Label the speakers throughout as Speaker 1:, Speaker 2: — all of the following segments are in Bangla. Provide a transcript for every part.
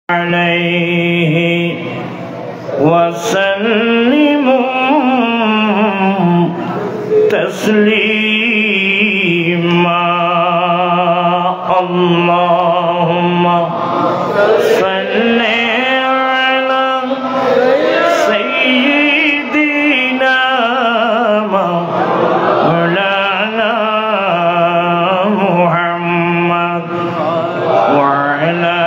Speaker 1: عليه وسلموا تسليما اللهم صل على سيدنا مولانا محمد وعلى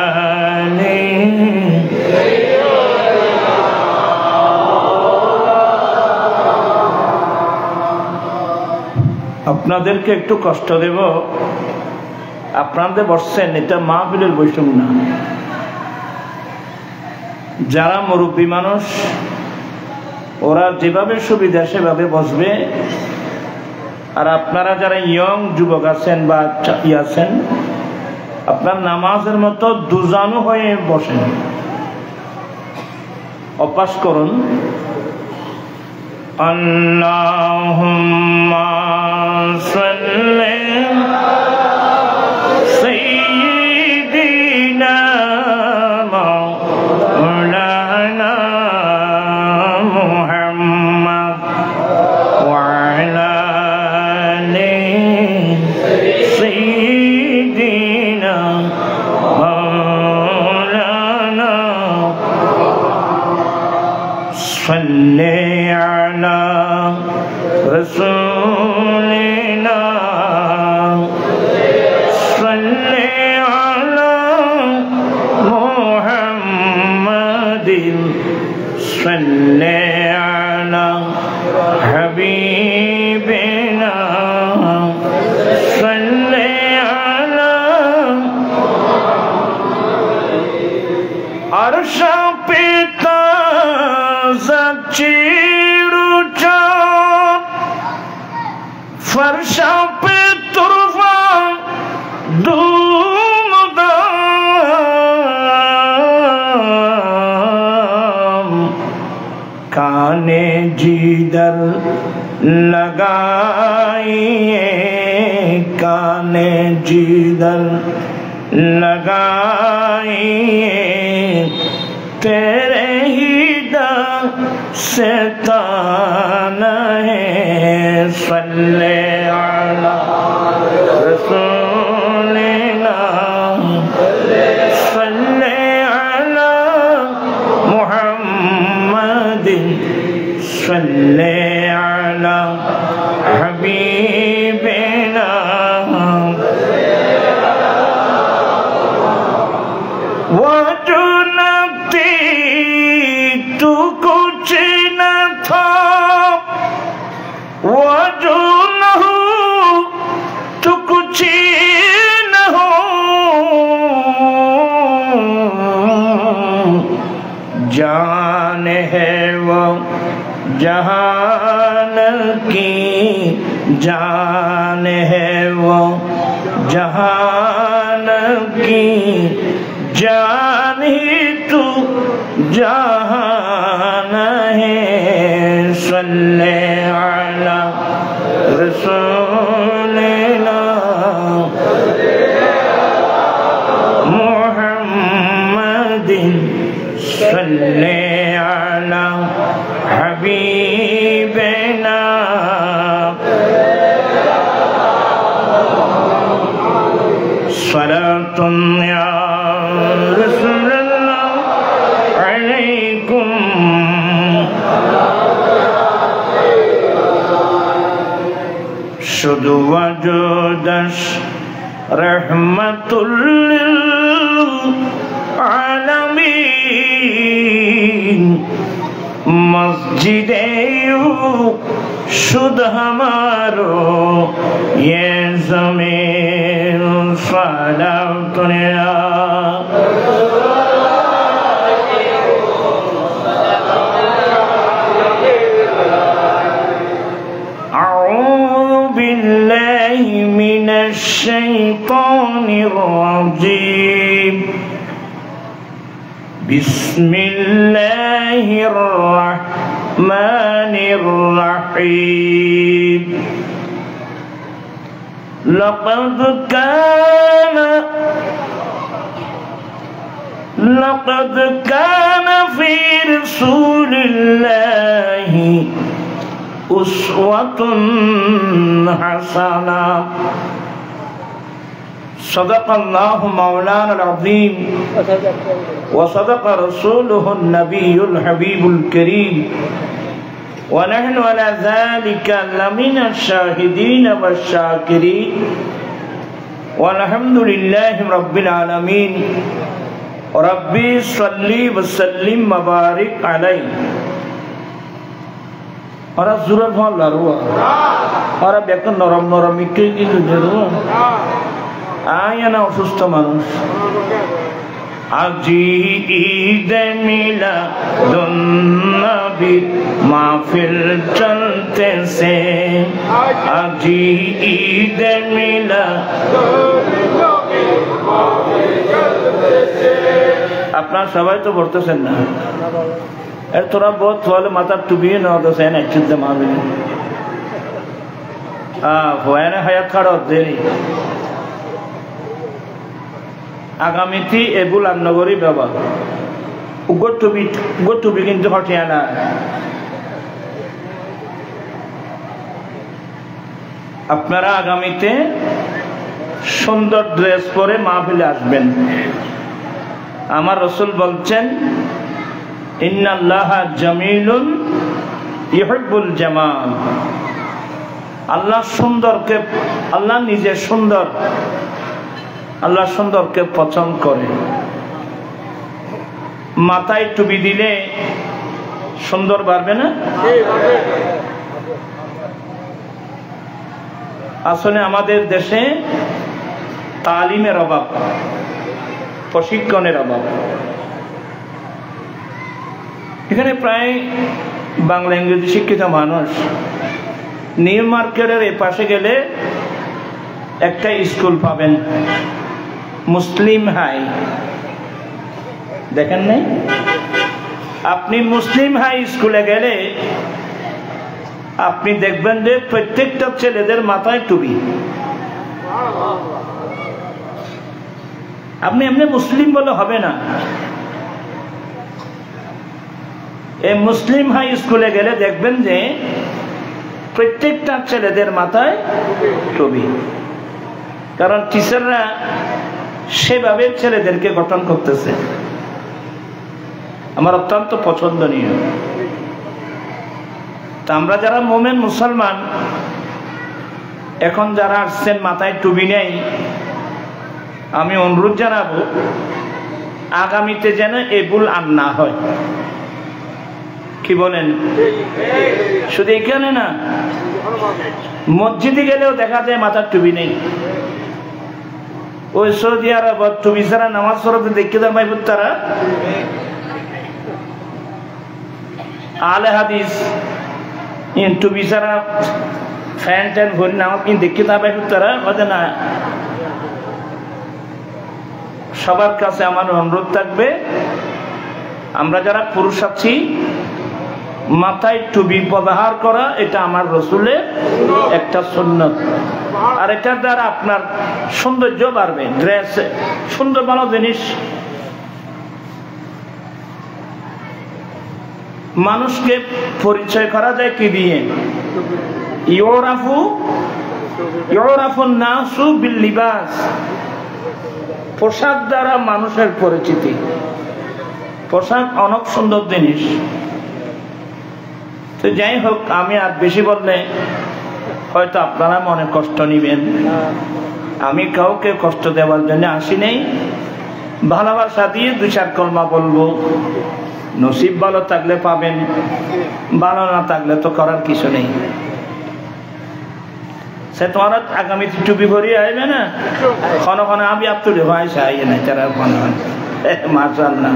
Speaker 1: আপনাদেরকে একটু কষ্ট দেব। আপনাদের বসছেন, এটা মাহফিলের বৈষম না। যারা মুরব্বী মানুষ ওরা যেভাবে সুবিধা সেভাবে বসবে, আর আপনারা যারা ইয়ং যুবক আছেন বা আছেন আপনার নামাজের মতো দুজানু হয়ে বসেন, অভ্যাস করুন। আল্লাহুম্মা সাল্লি সাইয়্যিদিনা মাওলানা মুহাম্মদ ওয়া আলা আলি সাইয়্যিদিনা মাওলানা সাল্লি على رسولنا صل على محمد صل على حبيبنا صل على عرش پتا فرشا पे तुरफा दूमदाम काने जिधर लगाइए काने जिधर लगाइए तेरे ही दर से ताना है सल्ले अला रसूलिना सल्ले अला मुहम्मदिन सल्ले अला हबीबिना वो जो नती तू कुछ न था वो जो न हो तो कुछ न हो जान है वो जहान की जान है वो जहान की जान ही तू जहान है सल्ले अला रसूलिना मुहम्मदिन सल्ले अला हबीबिना सलातुन या रसूलल्लाह अलैकुम शुदु वजुदश रहमतुल लिल आलमीन मस्जिदे शुद्ध हमारो ये ज़मीन सलातुन या الشيطان الرجيم بسم الله الرحمن الرحيم لقد كان لقد كان في رسول الله أسوة حسنة صدق الله مولانا العظيم وصدق رسوله النبي الحبيب الكريم ونحن على ذلك لمن الشاهدين والشاكرين والحمد لله رب العالمين ربي صلي وسلم وبارك عليه ওরা জোরে ফল লারুয়া ওরা বেকন নরম নরম ইকে কি জুদেরুয়া আয়া না অসুস্থ মানুষ আজি ঈদ মিলাদুন নবী মাহফিল চলতেছে আজি ঈদ মিলাদুন নবী মাহফিল চলতেছে আপনারা সবাই তো পড়তেছেন না এর তোরা বহুত হলে মাথার টুপিয়ে না তো সেন একচুতে মাহফিল ভয়ানে হায়াত খাড়া দেরি আগামীতে এবুল আন্নগরী ব্যবহার উগ্র কিন্তু হটিয়া না আপনারা আগামীতে সুন্দর ড্রেস পরে মাহফিলে আসবেন আমার রাসূল বলছেন ইন্নাল্লাহা জামিলুন ইউহিব্বুল জামাল আল্লাহ সুন্দরকে আল্লাহ নিজে সুন্দর আল্লাহ সুন্দরকে পছন্দ করে মাথায় টুপি দিলে সুন্দর বাড়বে না আসলে আমাদের দেশে তালিমের অভাব প্রশিক্ষণের অভাব এখানে প্রায় বাংলা ইংরেজি শিক্ষিত মানুষ নিউ মার্কেটের এই পাশে গেলে একটা স্কুল পাবেন মুসলিম হাই দেখেন নাই আপনি মুসলিম হাই স্কুলে গেলে আপনি দেখবেন যে প্রত্যেকটা ছেলেদের মাথায় টুপি আপনি এমনি মুসলিম বলে হবে না এই মুসলিম হাই স্কুলে গেলে দেখবেন যে প্রত্যেকটা ছেলেদের মাথায় টুপি কারণ টিচাররা সেভাবে ছেলেদেরকে গঠন করতেছে আমার অত্যন্ত পছন্দনীয় তা আমরা যারা মোমেন মুসলমান এখন যারা আসছেন মাথায় টুপি নেই আমি অনুরোধ জানাবো আগামীতে যেন এ ভুল আর না হয় কি বলেন শুধু এখানে না মসজিদে গেলেও দেখা যায় মাথার টুপি নেই ওই সৌদি আরব টুপি ছাড়া নামাজ পড়তে দেখতে দেন ভাই তারা আলে হাদিস টুপি ছাড়া ফ্যান ট্যান ভরি নামাজ দেখতে না ভাই তারা বলে না সবার কাছে আমার অনুরোধ থাকবে আমরা যারা পুরুষ আছি মাথায় টুপি ব্যবহার করা এটা আমার রাসূলের একটা সুন্নাত আর এটার দ্বারা আপনার সৌন্দর্য বাড়বে ড্রেস সুন্দর ভালো জিনিস মানুষকে পরিচয় করা যায় কি দিয়ে ইউরাফুন নাসু বিল লিবাস পোশাক দ্বারা মানুষের পরিচিতি পোশাক অনেক সুন্দর জিনিস তো যাই হোক আমি আর বেশি বললে হয়তো আপনারা মনে কষ্ট নিবেন আমি কাউকে কষ্ট দেওয়ার জন্য আসি নাই ভালোবাসা দিয়ে দুই চার কলমা বলবো নসিব ভালো থাকলে পাবেন ভালো না থাকলে তো করার কিছু নেই সে তোমার আগামী টুপি ভরিয়ে আসবে না ক্ষণ ক্ষণ আমি আপনি ভাই চাই না তারা মাশাআল্লাহ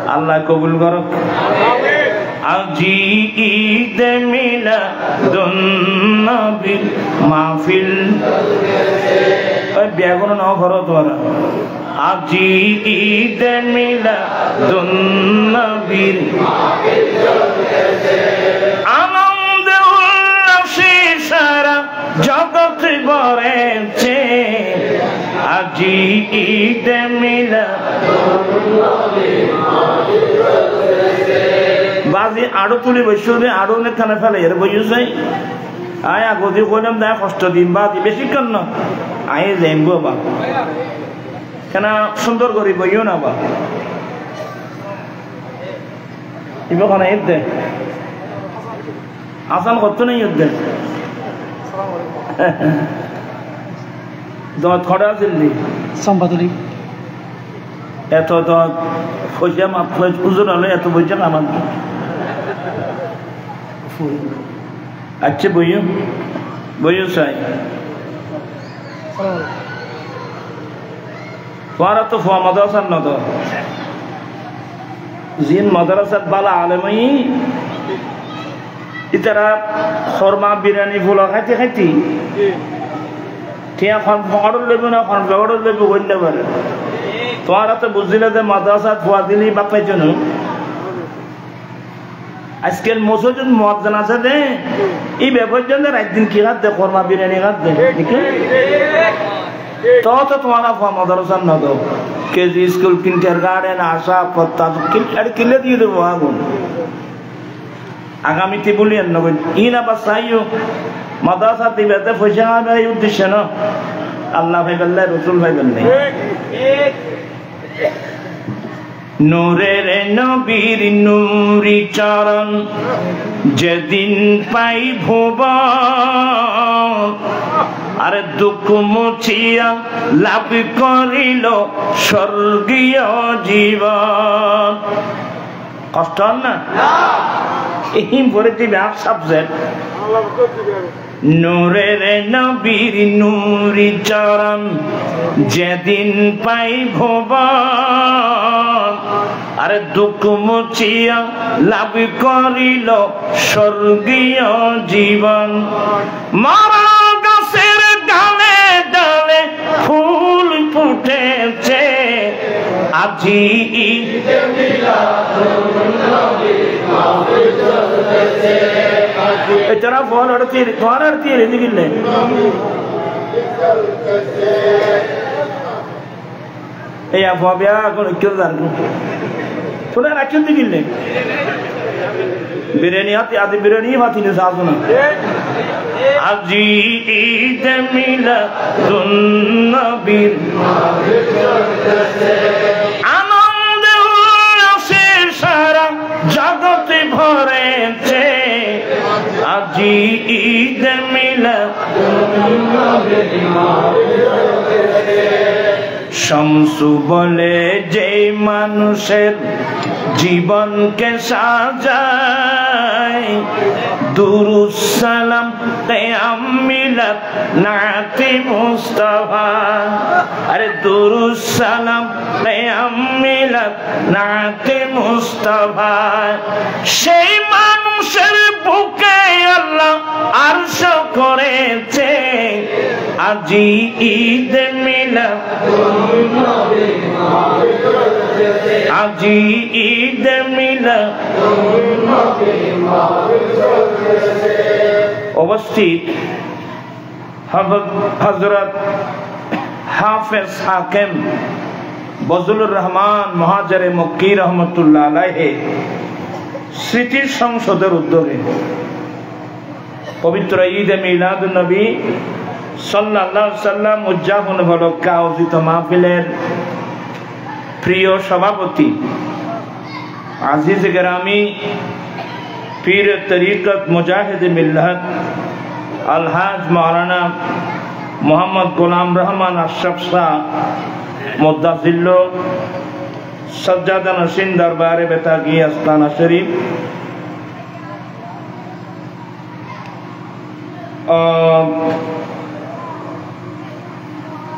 Speaker 1: আল্লাহ কবুল করুক আজি ঈদ মিলাদুন নবী মাহফিল ওই ব্যাগুন নাও ভরো তোরা আজি ঈদ মিলাদুন নবীর মাহফিল চলতেছে আনন্দ উল্লাসে সারা জগৎ ভরেছে আজি ঈদ মিলাদুন বাজি আরো তুলি বসে আরো অনেক খানে ফেলে এর বইও যাই আয় আগতে কইলাম দেখ কষ্ট দিন বাজি বেশিক্ষণ না আয়ে যাইব বা কেন সুন্দর করে বইও না বা ইবখানে এর দে আসান করতো নেই এর দে দত খড়া দিল্লি
Speaker 2: সম্পাদনী
Speaker 1: এত দত পয়সা মাপ পুজোর হলে এত পয়সা আমার আচ্ছা বইও বইও চাই তোমারা তো ফোয়া মাদ্রাসার না তো জিন মাদ্রাসার বালা আলেমাই ইতারা খরমা বিরিয়ানি ফুলা খাইতে খাইতে ঠিক এখন ফকড় লেবু না এখন ফকড় লেবু বলতে পারে তোমারা তো বুঝলে যে মাদ্রাসার ফোয়া দিলি বাপ পাইছ না আজকের মসজিদ মুয়াজ্জিন আছে দে এই ব্যাপার জন্য একদিন কি খাত দে খরমা বিরিয়ানি খাত দে ঠিক তো তোমারা ফোয়া মাদ্রাসার না তো কেজি স্কুল কিন্টার গার্ডেন আশা পত্তা কিনলে দিয়ে দেবো আগুন আগামীতে বলি ই না বা চাইও মাদ্রাসা দিবে পয়সা এই উদ্দেশ্য না আল্লাহ ভাই বললে রসুল ভাই বললে নূরের নবীর নূরি চরণ যেদিন পাই ভুবন আরে দুঃখ মুছিয়া লাভ করিল স্বর্গীয় জীবন কষ্ট না এই পরে দিবে আর সাবজেক্ট নূরের নবীর নূরি চরণ যেদিন পাই ভুবন আরে দুঃখ মুছিয়া লাভ করিল স্বর্গীয় জীবন মারা গাছের ডালে ডালে ফুল ফুটেছে আজি এছাড়া ফল আড়তি তোমার আড়তি এনে গেলে এই আবহাওয়া এখন কেউ জানবো তোরা রাখছেন দিলে বিরিয়ানি হাতি আদি বিরিয়ানি হাতি নিয়ে আসবো না আজি ঈদ মিলাদুন নবীর আনন্দ উল্লাসে সারা জগতে ভরেছে আজি ঈদ মিলাদুন নবীর শামসু বলে যে মানুষের জীবনকে সাজায় দুরুদ সালাম তেয়াম মিলাদ নাতে মুস্তাফা আরে দুরুদ সালাম তেয়াম মিলাদ নাতে মুস্তাফা সেই মানুষের বুকে আল্লাহ আরশ করেছে আজি ঈদ মিলাদ আজি ঈদ মিলাদ অবস্থিত হযরত হাফেজ হাকিম বজলুর রহমান মুহাজিরে মক্কি রহমাতুল্লাহ আলাইহি স্মৃতি সংসদের উদ্যোগে পবিত্র ঈদ মিলাদুন নবী সাল্লাল্লাহু আলাইহি সাল্লাম উদযাপন উপলক্ষে আয়োজিত মাহফিলের প্রিয় সভাপতি আজিজ গ্রামী পীর তরিকত মুজাহিদ মিল্লাত আলহাজ মাওলানা মোহাম্মদ গোলাম রহমান আশরাফ শাহ মুদ্দাজিল্ল সজ্জাদা নসীন দরবারে বেতাগি আস্তানা শরীফ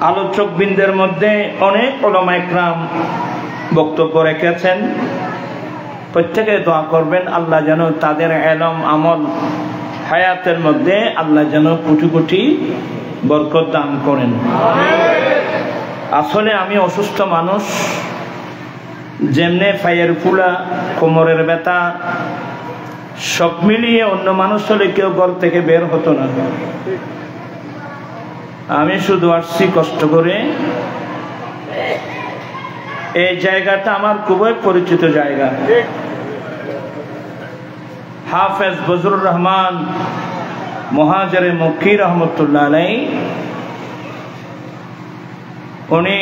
Speaker 1: আলোচক বৃন্দের মধ্যে অনেক উলামা ইকরাম বক্তব্য রেখেছেন প্রত্যেকে দোয়া করবেন আল্লাহ যেন তাদের ইলম আমল হায়াতের মধ্যে আল্লাহ যেন কোটি কোটি বরকত দান করেন আসলে আমি অসুস্থ মানুষ যেমনে পায়ের ফুলা কোমরের ব্যথা সব মিলিয়ে অন্য মানুষ হলে কেউ ঘর থেকে বের হতো না আমি শুধু আসছি কষ্ট করে এই জায়গাটা আমার খুবই পরিচিত জায়গা। হাফেজ বজরুর রহমান মুহাজিরে মক্কি রহমতুল্লাহ আলাইহি, উনি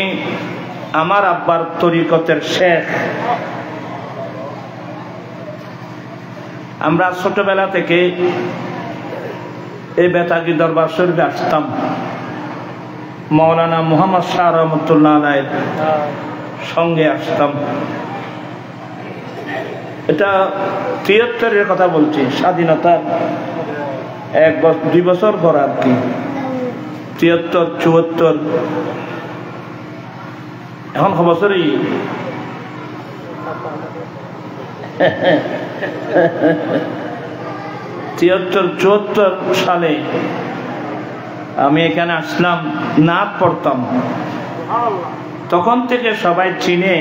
Speaker 1: আমার আব্বার তরিকতের শেখ। আমরা ছোটবেলা থেকে এই বেতাগী দরবার শরীফে আসতাম। মৌলানা মুহাম্মদ শাহ রহমতুল্লাহ আলাইহির সঙ্গে আসতাম। এটা 73-এর কথা বলছি, স্বাধীনতার 2 বছর পর আর কি, 73, 74, এখন বছরই 73-74 সালে আমি এখানে আসলাম, নাত পড়তাম। তখন থেকে সবাই চিনে,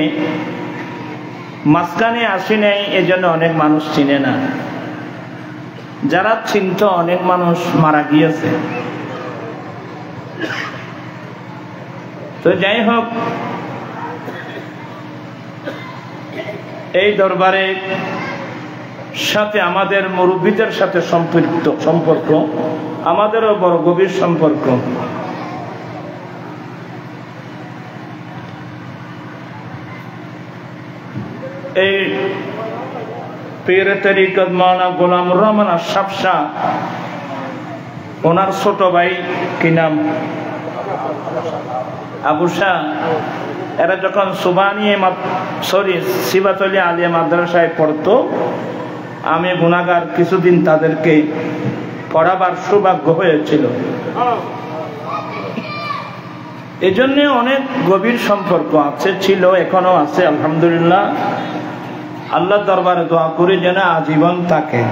Speaker 1: মাঝখানে আসি নাই এজন্য অনেক মানুষ চিনে না। যারা চিনত অনেক মানুষ মারা গিয়েছে। তো যাই হোক, এই দরবারের সাথে আমাদের মুরব্বীদের সাথে সম্পর্ক আমাদেরও বড় গভীর সম্পর্ক। এই পীর তরিকত মাওলানা গোলামুর রহমান আশরাফ শাহ, ওনার ছোট ভাই কি নাম, আবু শাহ, এরা যখন সিবাতলি আলিয়া মাদ্রাসায় পড়তো, আমি গুনাহগার, কিছুদিন তাদেরকে পড়াবার সৌভাগ্য হয়েছিল। এই জন্য অনেক গভীর সম্পর্ক আছে, ছিল, এখনো আছে আলহামদুলিল্লাহ। আল্লাহ দরবারে দোয়া করি যেন আজীবন থাকে।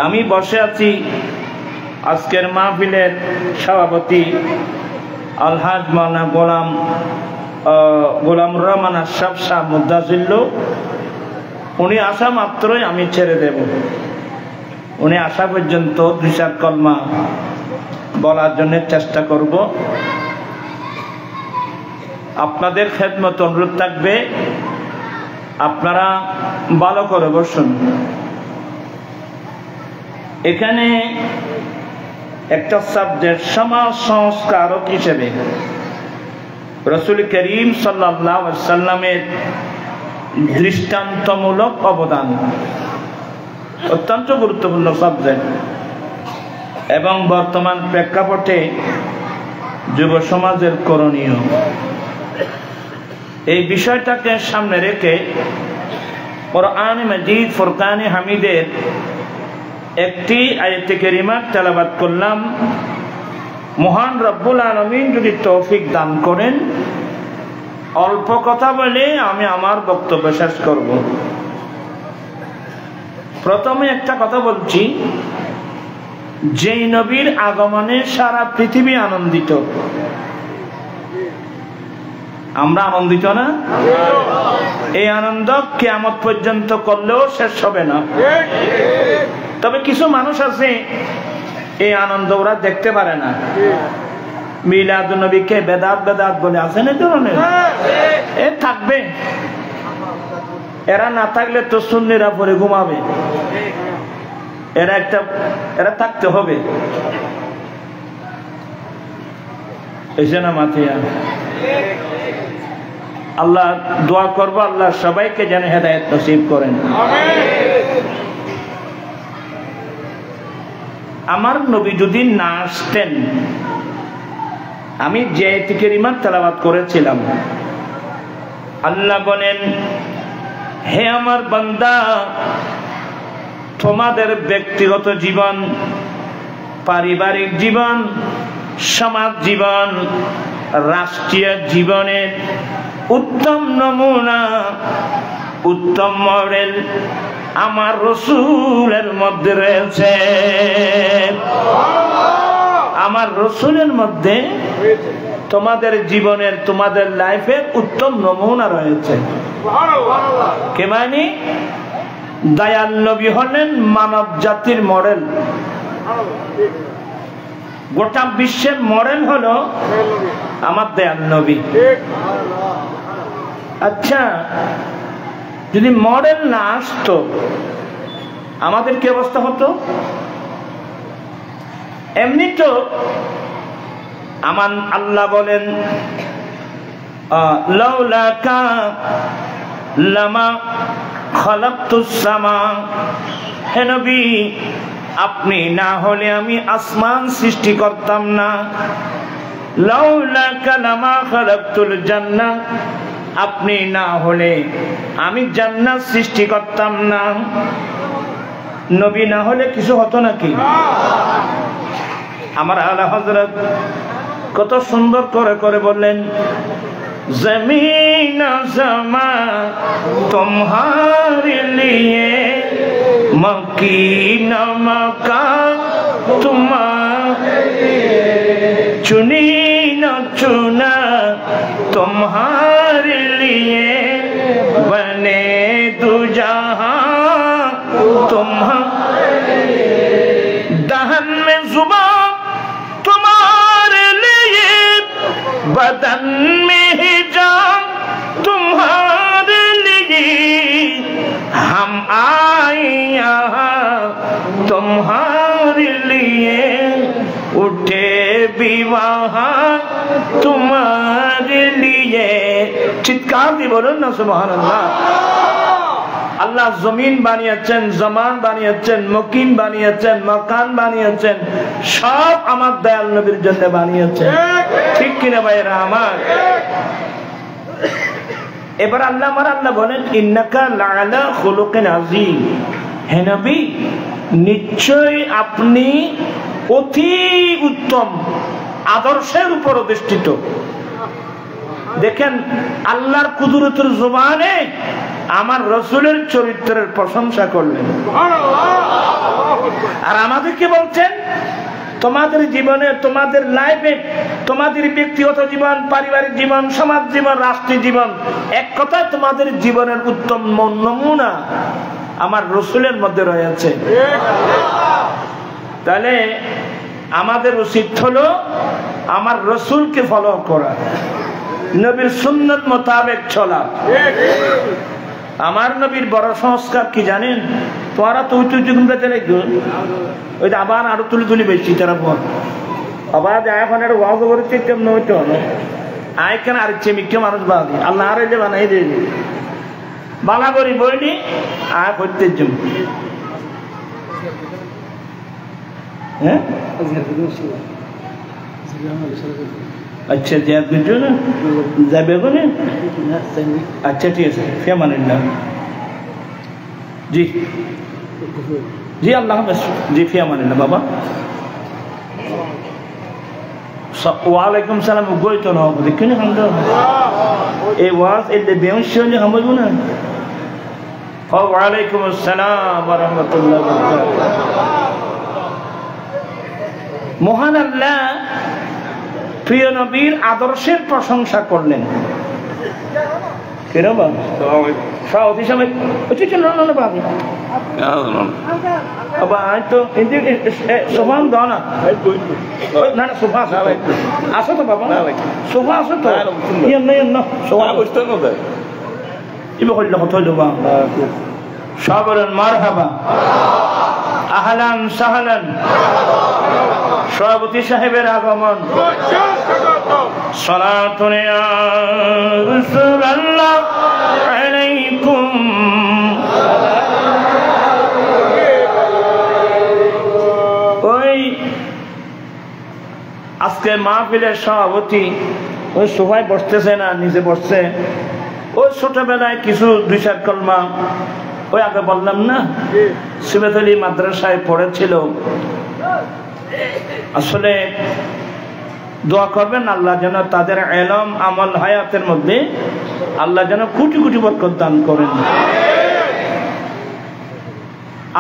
Speaker 1: আমি বসে আছি, আজকের মাহফিলের সভাপতি আলহাজ মাওলানা গোলামুর রহমান আশরাফ শাহ মুদ্দাজিল্লু, উনি আসা মাত্রই আমি ছেড়ে দেব। উনি আসা পর্যন্ত 2-4 কলমা বলার জন্য চেষ্টা করব। আপনাদের খেদমত অনুরোধ থাকবে, আপনারা ভালো করে বসুন। এখানে একটা সাবজেক্ট সমাজ সংস্কারক হিসেবে রাসূল করিম সাল্লাল্লাহু আলাইহি ওয়াসাল্লামের দৃষ্টান্তমূলক অবদান অত্যন্ত গুরুত্বপূর্ণ সাবজেক্ট, এবং বর্তমান প্রেক্ষাপটে যুব সমাজের করণীয়, এই বিষয়টাকে সামনে রেখে কোরআন মাজিদ ফুরকানে হামিদের একটি আয়াতে কারিমা তেলাওয়াত করলাম। মহান রব্বুল আলামিন যদি তৌফিক দান করেন, অল্প কথা বলে আমি আমার বক্তব্য শেষ করব। প্রথমে একটা কথা বলছি, যেই নবীর আগমনে সারা পৃথিবী আনন্দিত, আমরা আনন্দিত না? এই আনন্দ কিয়ামত পর্যন্ত করলেও শেষ হবে না। তবে কিছু মানুষ আছে, এই আনন্দ ওরা দেখতে পারে না। মিলাদুন নবীকে বেদাত বলে আছে না ধরনের, এ থাকবে, এরা না থাকলে তো সুন্নিরা পরে ঘুমাবে, এরা থাকতে হবে। এসে না মাথিয়া, আল্লাহ দোয়া করবো, আল্লাহ সবাইকে যেন হেদায়েত নসিব করেন। আমার নবী যদি না আসতেন, আমি যে আয়াতে কারিমা তেলাওয়াত করেছিলাম, আল্লাহ বলেন, হে আমার বান্দা, তোমাদের ব্যক্তিগত জীবন, পারিবারিক জীবন, সমাজ জীবন, রাষ্ট্রীয় জীবনের উত্তম নমুনা, উত্তম মডেল আমার রসুলের মধ্যে রয়েছে। আমার রসুলের মধ্যে তোমাদের জীবনের, তোমাদের লাইফের উত্তম নমুনা রয়েছে। কে মানে? দয়াল নবী হলেন মানব জাতির মডেল। গোটা বিশ্বের মডেল হলো আমার দয়াল নবী। আচ্ছা, যদি মডেল না আসতো আমাদের কি অবস্থা হতো? এমনি তো আমার আল্লাহ বলেন লাউলাকা লামা খালাকতুস সামা, হে নবী আপনি না হলে আমি আসমান সৃষ্টি করতাম না। লাউলাকা লামা খালাকতুল জান্নাহ, আপনি না হলে আমি জান্নাত সৃষ্টি করতাম না। নবী না হলে কিছু হতো নাকি? আমার আলা হযরত কত সুন্দর করে করে বললেন, জমিন জমা তোমারে লিয়ে, মকিন মকা তোমারে লিয়ে, চুনি ন চুনা तुम्हारे लिए, बने दो जहां तुम्हारे लिए, दहन में जुबान तुम्हारे लिए, बदन में ही जान तुम्हारे लिए, हम आए यहाँ तुम्हारे लिए, उठे भी वहाँ तुम्हारे लिए। চিৎকার দিয়ে বলুন না সুবহানাল্লাহ। আল্লাহ জমিন বানিয়েছেন, জমান বানিয়েছেন, মকিন বানিয়েছেন, মকান বানিয়েছেন, সব আমার দয়াল নবীর জন্য বানিয়েছেন। ঠিক কিনা ভাইরা আমার? এবার আল্লাহ বলেন ইন্নাকা লাআলা খুলুকিন আযীম, হে নবী নিশ্চয় আপনি অতি উত্তম আদর্শের উপর অধিষ্ঠিত। দেখেন আল্লাহর কুদরতের জবানে আমার রাসূলের চরিত্রের প্রশংসা করলেন, আর আমাদেরকে বলছেন তোমাদের জীবনে, তোমাদের লাইফে, তোমাদের ব্যক্তিগত জীবন, পারিবারিক জীবন, সমাজ জীবন, রাষ্ট্রীয় জীবন, এক কথায় তোমাদের জীবনের উত্তম নমুনা আমার রাসূলের মধ্যে রয়েছে। তাহলে আমাদের উচিত হলো আমার রাসূলকে ফলো করা, নবীর সুন্নাত মোতাবেক চলা। আমার নবীর বড় সংস্কার কি জানেন? তোরা তুই গুমরা চলে ওই যে আবার আরো তুলি বেশি তারা বল আবার এখন একটা ওয়াজ করেছে কেমন হইতো আয় কেন আর চেমিকে মানুষ বাদি আল্লাহ আর যে বানাই দিয়ে বালা করি বইনি আয় করতে জম। হ্যাঁ আচ্ছা জিয়াদ বুঝছো না যাবে কোনে? আচ্ছা ঠিক আছে, ফিয়া মানেন না জি জি আল্লাহ হাফেজ জি, ফিয়া মানেন না বাবা। ওয়ালাইকুম সালাম গই তো না দেখুন এই ওয়াজ এলে বেউশ হলে হামবো না। ওয়ালাইকুম আসসালাম ওয়া রাহমাতুল্লাহি ওয়া বারাকাতুহু। মহান আল্লাহ প্রিয় নবীর আদর্শের প্রশংসা করলেন। আসো তো বাবা, সোফা আসো তো সাবরান মারহাবা আহলান সাহলান। সভাপতি সাহেবের আগমন। সালাতুন ইয়া রাসূলুল্লাহ আলাইকুম। ওই আজকে মাহফিলের সভাপতি ওই সোফায় বসতেছে না, নিচে বসছে। ওই ছোটবেলায় কিছু 2-4 কলমা ওই আগে বললাম না, সিবেত আলী মাদ্রাসায় পড়েছিল। আসলে দোয়া করবেন আল্লাহ যেন তাদের ইলম আমল হায়াতের মধ্যে আল্লাহ যেন কোটি কোটি বরকত দান করেন।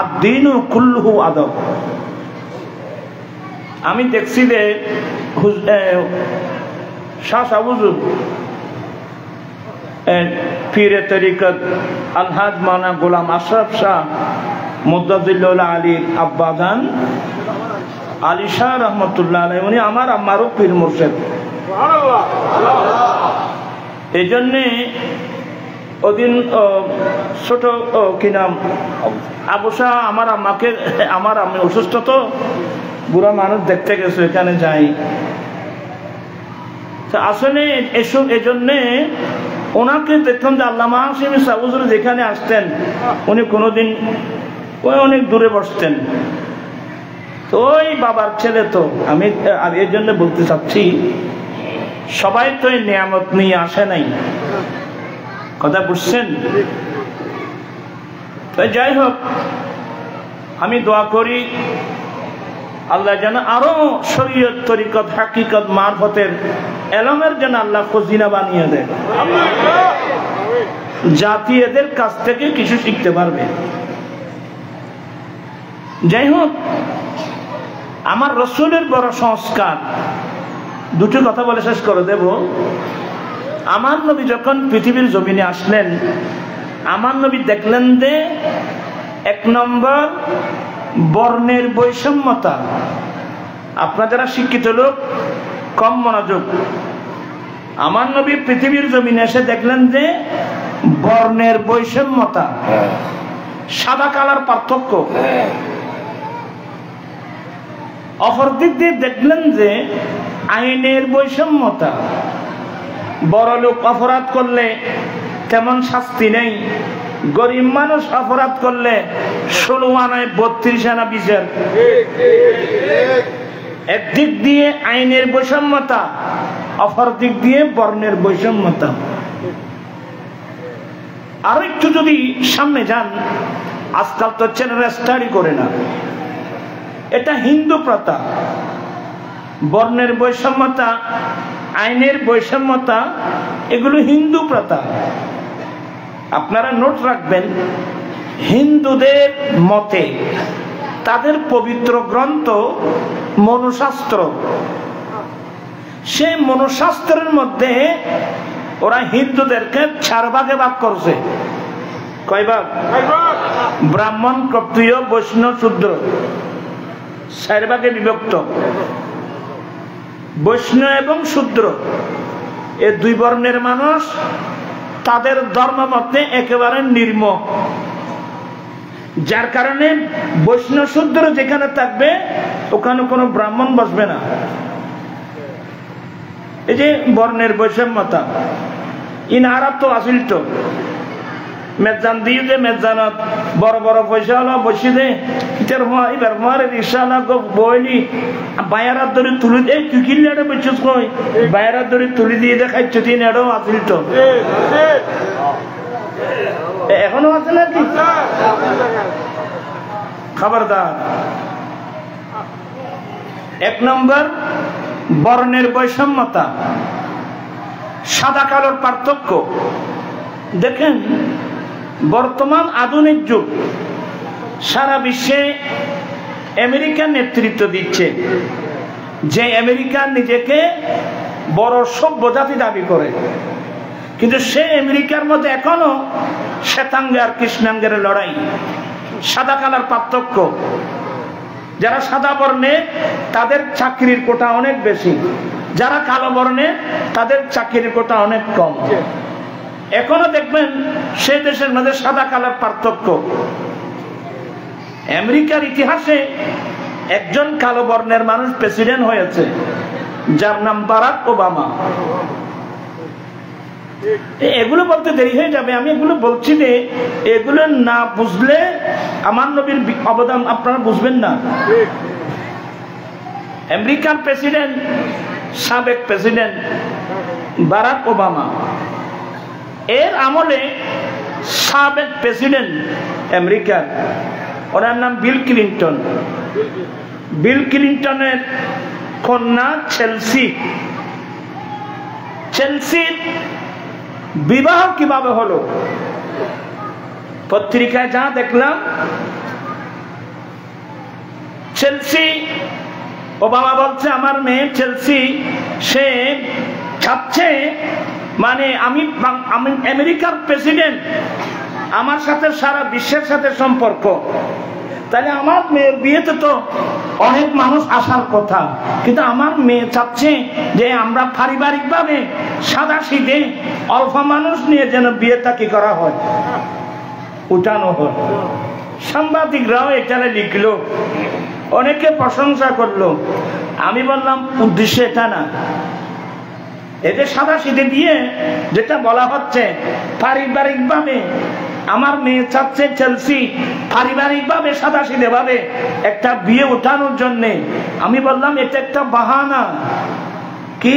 Speaker 1: আদ-দীনু কুল্লুহু আদব। আমি দেখছি যে শাহ হুজুর পীরে তরিকত আলহাজ মাওলানা গোলাম আশরাফ শাহ মুদ্দাজিল্লাহ আলীর আব্বাজান আলী শাহ রহমতুল্লাহ আলাইহি, উনি আমার আম্মারও পীর মুর্শিদ। এই জন্যে ওদিন ছোট কি নাম আবুসা আমার আমি অসুস্থ তো বুড়া মানুষ দেখতে গেছে, এখানে যাই আসলে এসব। এজন্যে ওনাকে দেখলাম যে আল্লামা হাশিম সাহুজুর যেখানে আসতেন উনি কোনোদিন ওই অনেক দূরে বসতেন। তো ওই বাবার ছেলে তো আমি এর জন্য বলতে চাচ্ছি, সবাই তো এই নিয়ামত নিয়ে আসে নাই, কথা বুঝছেন? যাই হোক, আমি দোয়া করি আল্লাহ যেন আরো শরীয়ত তরিকত হাকিকত মারফতের এলমের যেন আল্লাহ খজিনা বানিয়ে দেয়, জাতি এদের কাছ থেকে কিছু শিখতে পারবে। যাই হোক, আমার রসুলের বড় সংস্কার, দুটো কথা বলে শেষ করে দেব। আমার নবী যখন পৃথিবীর জমিনে আসলেন, আমার নবী দেখলেন যে 1 নম্বর বর্ণের বৈষম্যতা। আপনারা যারা শিক্ষিত লোক কম মনোযোগ। আমার নবী পৃথিবীর জমিনে এসে দেখলেন যে বর্ণের বৈষম্যতা, সাদা কালার পার্থক্য। অপর দিক দিয়ে দেখলেন যে আইনের বৈষম্যতা। বড় লোক অপরাধ করলে তেমন শাস্তি নেই, গরিব মানুষ অপরাধ করলে 16 আনায় 32 আনা বিচার। একদিক দিয়ে আইনের বৈষম্যতা, অপর দিক দিয়ে বর্ণের বৈষম্যতা। আর একটু যদি সামনে যান, আজকাল তো ছেলেরা স্টাডি করে না, এটা হিন্দু প্রথা। বর্ণের বৈষম্যতা, আইনের বৈষম্যতা, এগুলো হিন্দু প্রথা। আপনারা নোট রাখবেন, হিন্দুদের মতে তাদের পবিত্র গ্রন্থ মনুশাস্ত্র, সেই মনুশাস্ত্রের মধ্যে ওরা হিন্দুদেরকে 4 ভাগে ভাগ করছে। কয় ভাগ? ব্রাহ্মণ, ক্ষত্রিয়, বৈষ্ণব, শূদ্র, 4 ভাগে বিভক্ত। বৈষ্ণব এবং শূদ্র এই 2 বর্ণের মানুষ তাদের ধর্ম মতে একেবারে নির্মম, যার কারণে বৈষ্ণব শূদ্র যেখানে থাকবে ওখানে কোনো ব্রাহ্মণ বসবে না। এই যে বর্ণের বৈষম্যতা, ইন আরব তো আসিল তো মেজান দিয়ে যে মেজানত বড় বড় পয়সা হলো বসি দে এবার মারে রিক্সাওয়ালা বইলি বায়ারার ধরে তুলি দে, তুই কিনলে এটা বলছিস কই বায়ারার ধরে তুলি দিয়ে দেখাইছ তিন এটাও আসিল তো, এখনো আছে নাকি? খবরদার। 1 নম্বর বর্ণের বৈষম্যতা, সাদা কালোর পার্থক্য। দেখেন বর্তমান আধুনিক যুগ, সারা বিশ্বে আমেরিকার নেতৃত্ব দিচ্ছে, যে আমেরিকা নিজেকে বড় সভ্য জাতি দাবি করে, কিন্তু সে আমেরিকার মধ্যে এখনো শ্বেতাঙ্গ আর কৃষ্ণাঙ্গের লড়াই, সাদা কালার পার্থক্য। যারা সাদা বর্ণে তাদের চাকরির কোটা অনেক বেশি, যারা কালো বর্ণে তাদের চাকরির কোটা অনেক কম। এখনো দেখবেন সে দেশের মধ্যে সাদা কালার পার্থক্য। আমেরিকার ইতিহাসে একজন কালো বর্ণের মানুষ প্রেসিডেন্ট হয়েছে, যার নাম বারাক ওবামা। এগুলো বলতে দেরি হয়ে যাবে, আমি এগুলো বলছি যে এগুলো না বুঝলে আমার নবীর অবদান আপনারা বুঝবেন না। আমেরিকার প্রেসিডেন্ট, সাবেক প্রেসিডেন্ট বারাক ওবামা, এর আমলে সাবেক প্রেসিডেন্ট আমেরিকার, ওনার নাম বিল ক্লিন্টন। বিল ক্লিন্টনের কন্যা চেলসি। চেলসির বিবাহ কিভাবে হলো? পত্রিকায় যা দেখলাম, চেলসি, ওবামা বলছে আমার মেয়ে চেলসি, সে চাচ্ছে মানে আমি আমেরিকার প্রেসিডেন্ট, আমার সাথে সারা বিশ্বের সাথে সম্পর্ক, তাহলে আমার মেয়ের বিয়েতে তো অনেক মানুষ আসার কথা, কিন্তু আমার মেয়ে চাচ্ছে যে আমরা পারিবারিকভাবে সাদাসিধে অল্প মানুষ নিয়ে যেন বিয়েটা কি করা হয়, উঠানো হয়। সাংবাদিকরাও এখানে লিখলো, অনেকে প্রশংসা করলো। আমি বললাম উদ্দেশ্য এটা না, এতে সাদাসিধে বিয়ে যেটা বলা হচ্ছে পারিবারিকভাবে আমার মেয়ে চাচ্ছে চেলসি পারিবারিকভাবে সাদাসিধে ভাবে একটা বিয়ে ওঠানোর জন্য। আমি বললাম এটা একটা বাহানা। কি?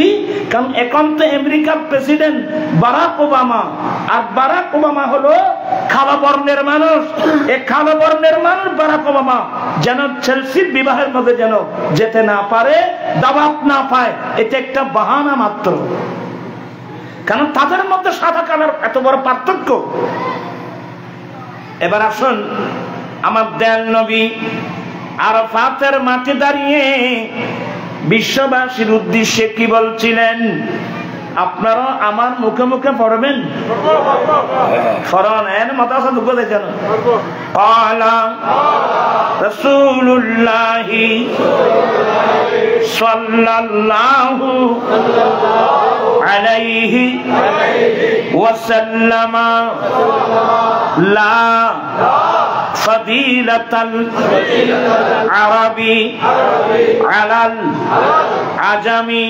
Speaker 1: কারণ এখন তো আমেরিকার প্রেসিডেন্ট বারাক ওবামা, আর বারাক ওবামা হলো কালো বর্ণের মানুষ। এই কালো বর্ণের মানুষ বারাক ওবামা যেন চেলসির বিবাহের মধ্যে যেন যেতে না পারে, দাওয়াত না পায়, এটা একটা বাহানা মাত্র। কারণ তাদের মধ্যে সাদা কালার এত বড় পার্থক্য। এবার আসুন, আমার দয়াল নবী আরাফাতের মাঠে দাঁড়িয়ে বিশ্ববাসীর উদ্দেশ্যে কি বলছিলেন? আপনারা আমার মুখে মুখে পড়বেন, ফরন এর মাথা আছে দুঃখ দেখেন। ক্বালা রাসূলুল্লাহ সাল্লাল্লাহু আলাইহি ওয়াসাল্লাম লা ফাদিলাতাল আরাবি আলাল আজামি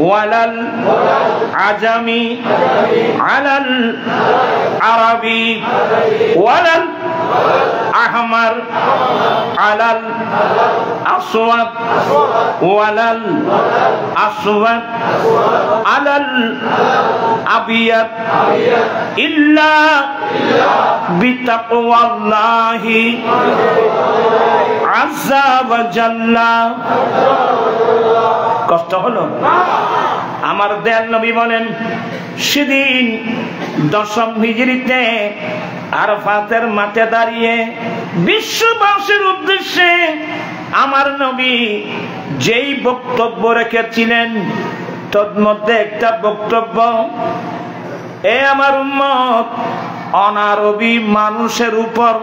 Speaker 1: ওয়ালাল আজামি আলাল আরাবি ওয়ালাল আহমার আলাল আসওয়াদ ওয়ালাল আসওয়াদ আলাল আবিয়াদ ইল্লা বিতাকওয়াল্লাহি আযজা ওয়া জাল্লা। কষ্ট হলো? আমার দয়াল নবী বলেন, সেদিন 10ম হিজরিতে আরাফাতের মাঠে দাঁড়িয়ে বিশ্ববাসীর উদ্দেশ্যে আমার নবী যেই বক্তব্য রেখেছিলেন, তোর মধ্যে একটা বক্তব্য, এ আমার উম্মত, অনারবি মানুষের উপর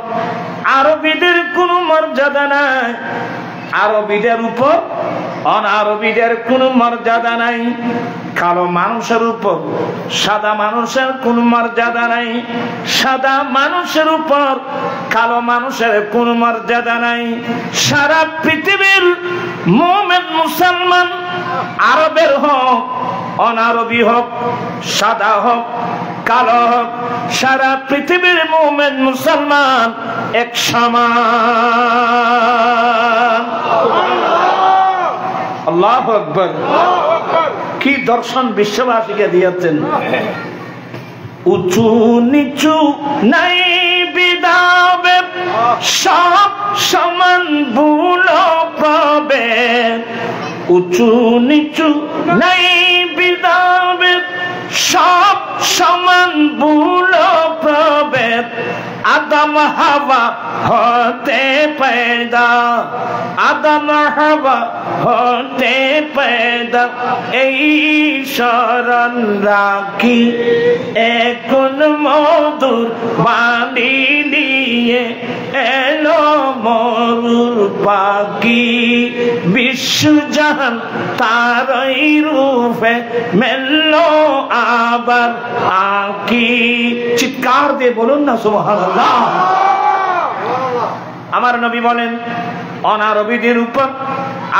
Speaker 1: আরবিদের কোনো মর্যাদা নাই। আরবিদের উপর অনারবিদের কোনো মর্যাদা নাই। কালো মানুষের উপর সাদা মানুষের কোনো মর্যাদা নাই। সাদা মানুষের উপর কালো মানুষের কোনো মর্যাদা নাই। সারা পৃথিবীর মুমিন মুসলমান, আরবের হোক অনারবি হোক, সাদা হোক কালো হোক, সারা পৃথিবীর মুমিন মুসলমান এক সমান। আল্লাহু আকবার। কি দর্শন বিশ্ববাসীকে দিয়েছেন। উঁচু নিচু নাই বিদাবে, সব সমান ভুল প্রভেদ। উঁচু নিচু নাই বিদাবে, সব সমান ভুল প্রভেদ। আদম হাওয়া হতে পয়দা, আদম হাওয়া হতে পয়দা। এই শরণ রাখি এখন মধুর বাণী নিয়ে এলো মরুর পাখি। বিশ্বজাহান তারই রূপে মেললো আবার আঁকি। চিৎকার দিয়ে বলুন না সুবহানাল্লাহ। আমার নবী বলেন, অনারবিদের উপর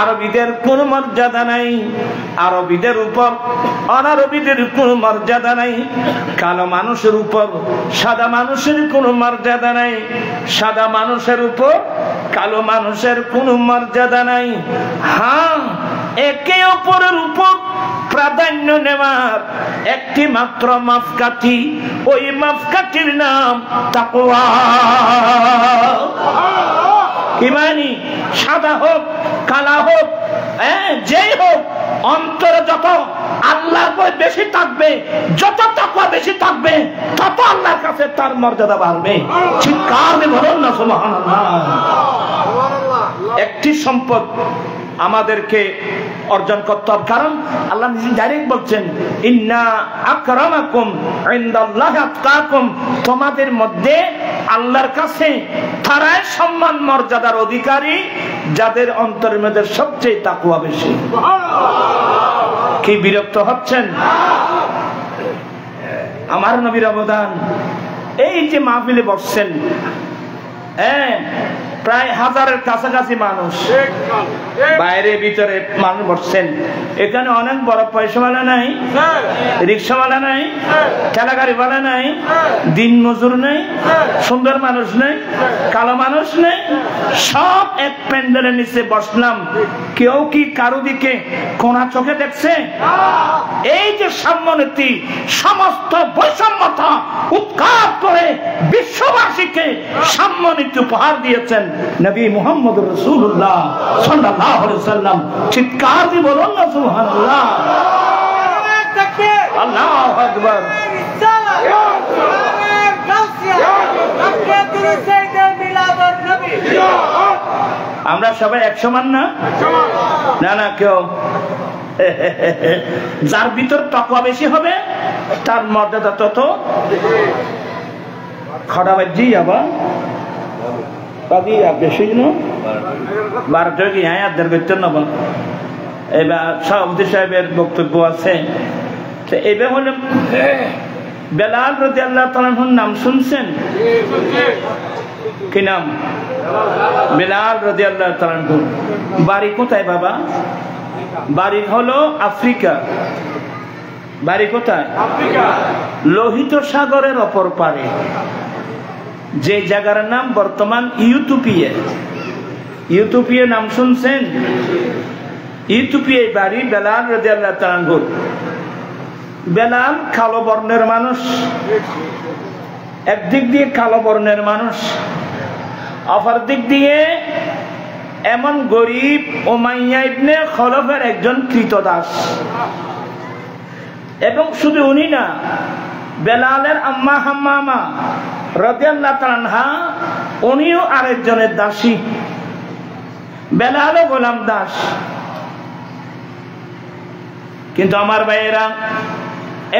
Speaker 1: আরবিদের কোন মর্যাদা নাই। আরবিদের উপর অনারবিদের কোন মর্যাদা নাই। কালো মানুষের উপর সাদা মানুষের কোন মর্যাদা নাই। সাদা মানুষের উপর কালো মানুষের কোন মর্যাদা নাই। হ্যাঁ, একে অপরের উপর প্রাধান্য নেওয়ার একটি মাত্র মাপকাঠি, ওই মাপকাঠির নাম তাকওয়া। কি মানি? সাদা হোক কালা হোক, যেই হোক, অন্তরে যত আল্লাহর ভয় বেশি থাকবে, যত তাকওয়া বেশি থাকবে, তত আল্লাহর কাছে তার মর্যাদা বাড়বে। চিৎকার দিয়ে বলুন না সুবহানাল্লাহ। একটি সম্পদ আমাদেরকে অর্জন করতে হবে, কারণ আল্লাহ নিজে ডাইরেক্ট বলছেন, ইন্না আকরামাকুম ইনদাল্লাহি আতকাকুম। তোমাদের মধ্যে আল্লাহর কাছে তারাই সম্মান মর্যাদার অধিকারী যাদের অন্তরের মধ্যে সবচেয়ে তাকওয়া বেশি। কি বিরক্ত হচ্ছেন? আমার নবীর অবদান। এই যে মাহফিলে বসছেন, প্রায় 1000-এর কাছাকাছি মানুষ, বাইরে ভিতরে মানুষ বসছেন। এখানে অনেক বড় পয়সাওয়ালা নাই, রিক্সাওয়ালা নাই, ঠেলাগাড়িওয়ালা নাই, দিন মজুর নাই, সুন্দর মানুষ নাই, কালো মানুষ নাই, সব এক প্যান্ডেলের নিচে বসলাম। কেউ কি কারো দিকে কোনা চোখে দেখছে? এই যে সাম্যনীতি, সমস্ত বৈষম্যতা উৎখাত করে বিশ্ববাসীকে সাম্যনীতি উপহার দিয়েছেন নবী মুহাম্মদ রাসূলুল্লাহ সাল্লাল্লাহু আলাইহি ওয়াসাল্লাম। চিৎকার দিয়ে বলুন না সুবহানাল্লাহ। আল্লাহু আকবার। আমরা সবাই এক সমান না? না না, কেউ যার ভিতর তাকওয়া বেশি হবে তার মর্যাদা তত খড়াবাজি। আবার কাজী বেশি না 12টা কি আয়াতের করতেন না। এবার সভাপতি সাহেবের বক্তব্য আছে। এবার হলে বেলাল রাদিয়াল্লাহু তাআলা আনহুর নাম শুনছেন? কি নাম? বেলাল রাদিয়াল্লাহু তাআলা আনহু। বাড়ি কোথায় বাবা? বাড়ি হলো আফ্রিকা। বাড়ি কোথায়? আফ্রিকা, লোহিত সাগরের অপর পারে, যে জায়গার নাম বর্তমান ইউটোপিয়া। ইউটোপিয়া নাম শুনছেন? ইউটোপিয়ায় বাড়ি বেলাল রাদিয়াল্লাহু তাআলা আনহু। বেলাল কালো বর্ণের মানুষ, একদিক দিয়ে কালো বর্ণের মানুষ, অপর দিক দিয়ে এমন গরিব উমাইয়া ইবনে খলফের একজন কৃতদাস। এবং শুধু উনি না, বেলালের আম্মা হাম্মামা রাদিয়াল্লাহু তাআলা আনহা উনিও আরেকজনের দাসী। বেলালও গোলাম দাস। কিন্তু আমার ভাইয়েরা,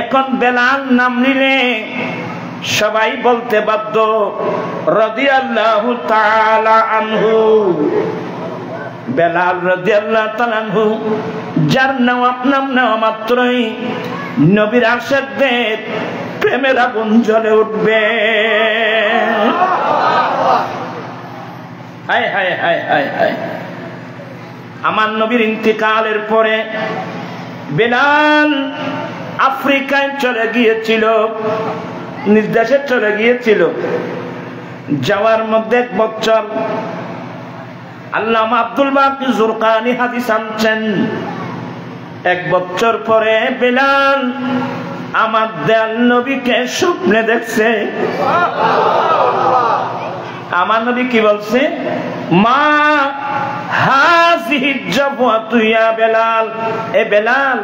Speaker 1: এখন বেলাল নাম নিলে সবাই বলতে বাধ্য রাদিয়াল্লাহু তাআলা আনহু। বেলাল রাদিয়াল্লাহু তাআলা আনহু, যার নাম নেওয়া মাত্রই নবীর আশিকদের প্রেমের আগুন জ্বলে উঠবে। হায় হায় হায় হায় হায়। আমার নবীর ইন্তিকালের পরে বেলাল আফ্রিকায় চলে গিয়েছিল, নিজ দেশে চলে গিয়েছিল। যাওয়ার মধ্যে 1 বছর আল্লামা আব্দুল বাকি জুরকানি হাদিস আনছেন। 1 বছর পরে বেলাল আমার দয়াল নবীকে স্বপ্নে দেখছে। আমার নবী কি বলছে? মা হাযিহি জাবওয়াতু ইয়া বেলাল, এ বেলাল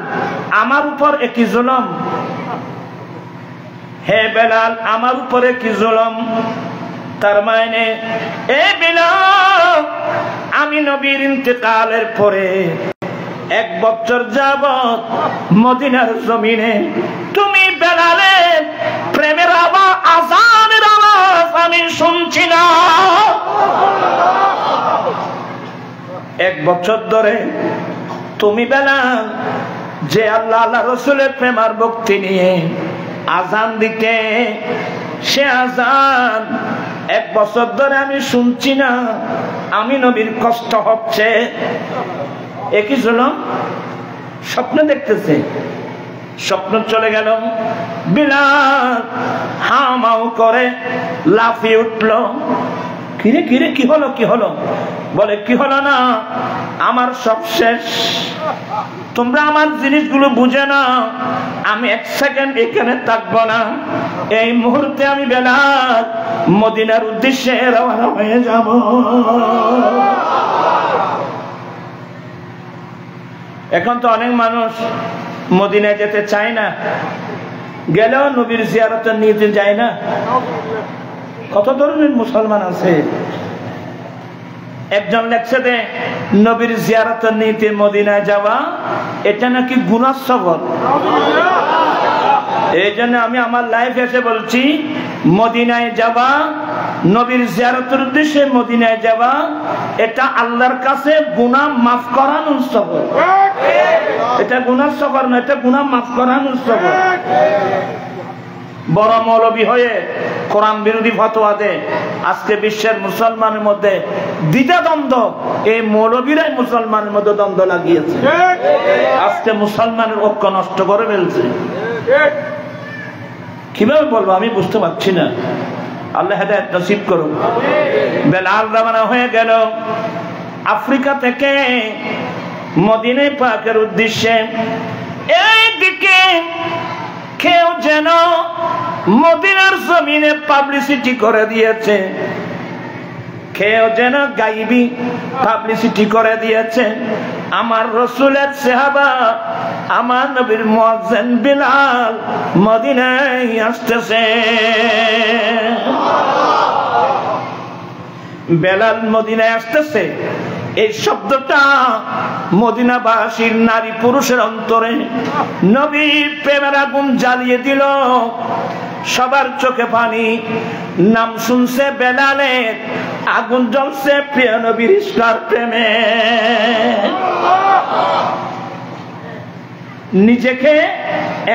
Speaker 1: আমার উপর একই জুলুম। হে বেলাল আমার উপরে কি জুলুম? তার মানে এ বেলাল, আমি নবীর ইন্তেকালের পরে 1 বছর যাবত মদিনার জমিনে তুমি বেলালের প্রেমের আওয়াজ, আযানের আওয়াজ আমি শুনছি না। 1 বছর ধরে তুমি বেলাল যে আল্লাহ আল্লাহ রাসূলের প্রেম আর ভক্তি নিয়ে আযান দিতে, সে আযান 1 বছর ধরে আমি শুনছি না। আমি নবীর কষ্ট হচ্ছে। একই জুলুম। স্বপ্ন দেখতেছে, স্বপ্ন চলে গেল। বেলাল হামাও করে লাফিয়ে উঠল। কিরে কিরে কি হলো কি হলো? বলে কি হলো না, আমার সব শেষ। তোমরা আমার জিনিসগুলো বুঝে না। আমি 1 সেকেন্ড এখানে থাকবো না। এই মুহূর্তে আমি বেলাল মদিনার উদ্দেশ্যে রওনা হয়ে যাব। এখন তো অনেক মানুষ মদিনায় যেতে চায় না, গেলেও নবীর জিয়ারতের নিতে যায় না। কত ধরনের মুসলমান আছে। একজন লেখছে যে নবীর জিয়ারতের নিতে মদিনায় যাওয়া এটা নাকি গুনাহ সবর। এই জন্য আমি আমার লাইফ এসে বলছি, মদিনায় যাওয়া, নবীর জিয়ারতের উদ্দেশ্যে মদিনায় যাওয়া, এটা আল্লাহর কাছে গুনাহ মাফ করানোর সফর। এটা গুনার সফর না, এটা গুনাহ মাফ করানোর সফর। বড় মৌলবী হয়ে কোরআন বিরোধী ফতোয়া দেয়, আজকে বিশ্বের মুসলমানের মধ্যে দ্বিধাদ্বন্দ্ব, এই মৌলবীরাই মুসলমানের মধ্যে দ্বন্দ্ব লাগিয়েছে, আজকে মুসলমানের ঐক্য নষ্ট করে ফেলছে। কিভাবে বলবো আমি বুঝতে পারছি না, আল্লাহ হেদায়েত নসিব করুন। বেলাল রওনা হয়ে গেল আফ্রিকা থেকে মদিনা পাকের উদ্দেশ্যে। এইদিকে কেউ যেন মদিনার জমিনে পাবলিসিটি করে দিয়েছে, কেউ যেন গাইবি পাবলিসিটি করে দিয়েছে, আমার রাসূলের সাহাবা, আমার নবীর মুয়াজ্জিন বিলাল মদিনায় আসতেছে। বেলাল মদিনায় আসতেছে, এই শব্দটা মদিনাবাসীর নারী পুরুষের অন্তরে নবীর প্রেমের আগুন জ্বালিয়ে দিল। সবার চোখে পানি, নাম শুনছে বেলালের, আগুন জ্বলছে প্রিয় নবীর ইসলার প্রেমে। নিজেকে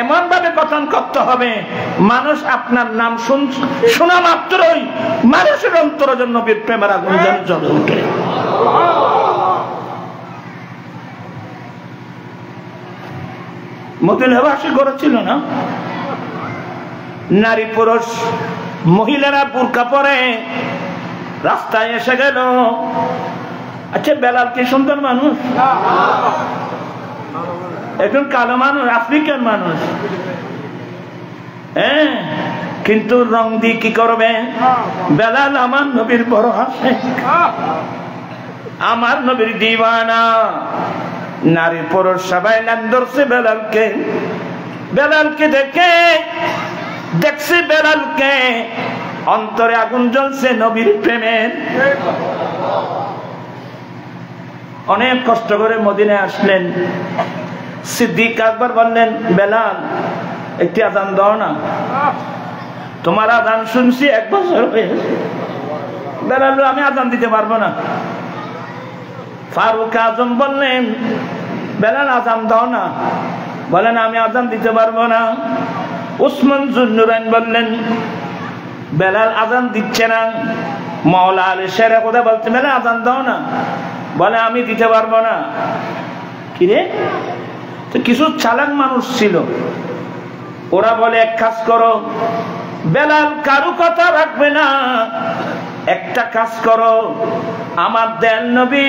Speaker 1: এমন ভাবে গঠন করতে হবে, মানুষ আপনার নাম শোনা মাত্রই মানুষের অন্তরের জন্য নবীর প্রেমের আগুন যেন জ্বলে ওঠে। মদিনাবাসী করেছিল না, নারী পুরুষ মহিলারা বুরকা পরে রাস্তায় এসে গেল। আচ্ছা, বেলাল কি সুন্দর মানুষ? এখন কালো মানুষ, আফ্রিকান মানুষ, হ্যাঁ, কিন্তু রং দিয়ে কি করবে? বেলাল আমার নবীর বড় হাসে, আমার নবীর দিওয়ানা। নারী পুরুষ সবাই নাম ধরছে বেলালকে। বেলালকে দেখছে বেলালকে, অন্তরে আগুন জ্বলছে নবীর প্রেমের। অনেক কষ্ট করে মদিনায় আসলেন। সিদ্দিক আকবর বললেন, বেলাল একটি আজান দাও না, তোমার আজান শুনছি 1 বছর হয়েছে। বেলাল আমি আজান দিতে পারবো না। ফারুক আজম বললেন, বেলাল আজান দাও না, বলেন আমি আজান দিতে পারবো না। উসমান জুন্নুরাইন বললেন, বেলাল আজান দিচ্ছে না। মাওলা আলী শেরে কথা বলতে, বেলাল আজান দাও না, বলে আমি দিতে পারবো না। কিরে, তো কিছু চালাক মানুষ ছিল, ওরা বলে এক কাজ করো, বেলাল কারু কথা রাখবে না, একটা কাজ করো, আমার দয়াল নবী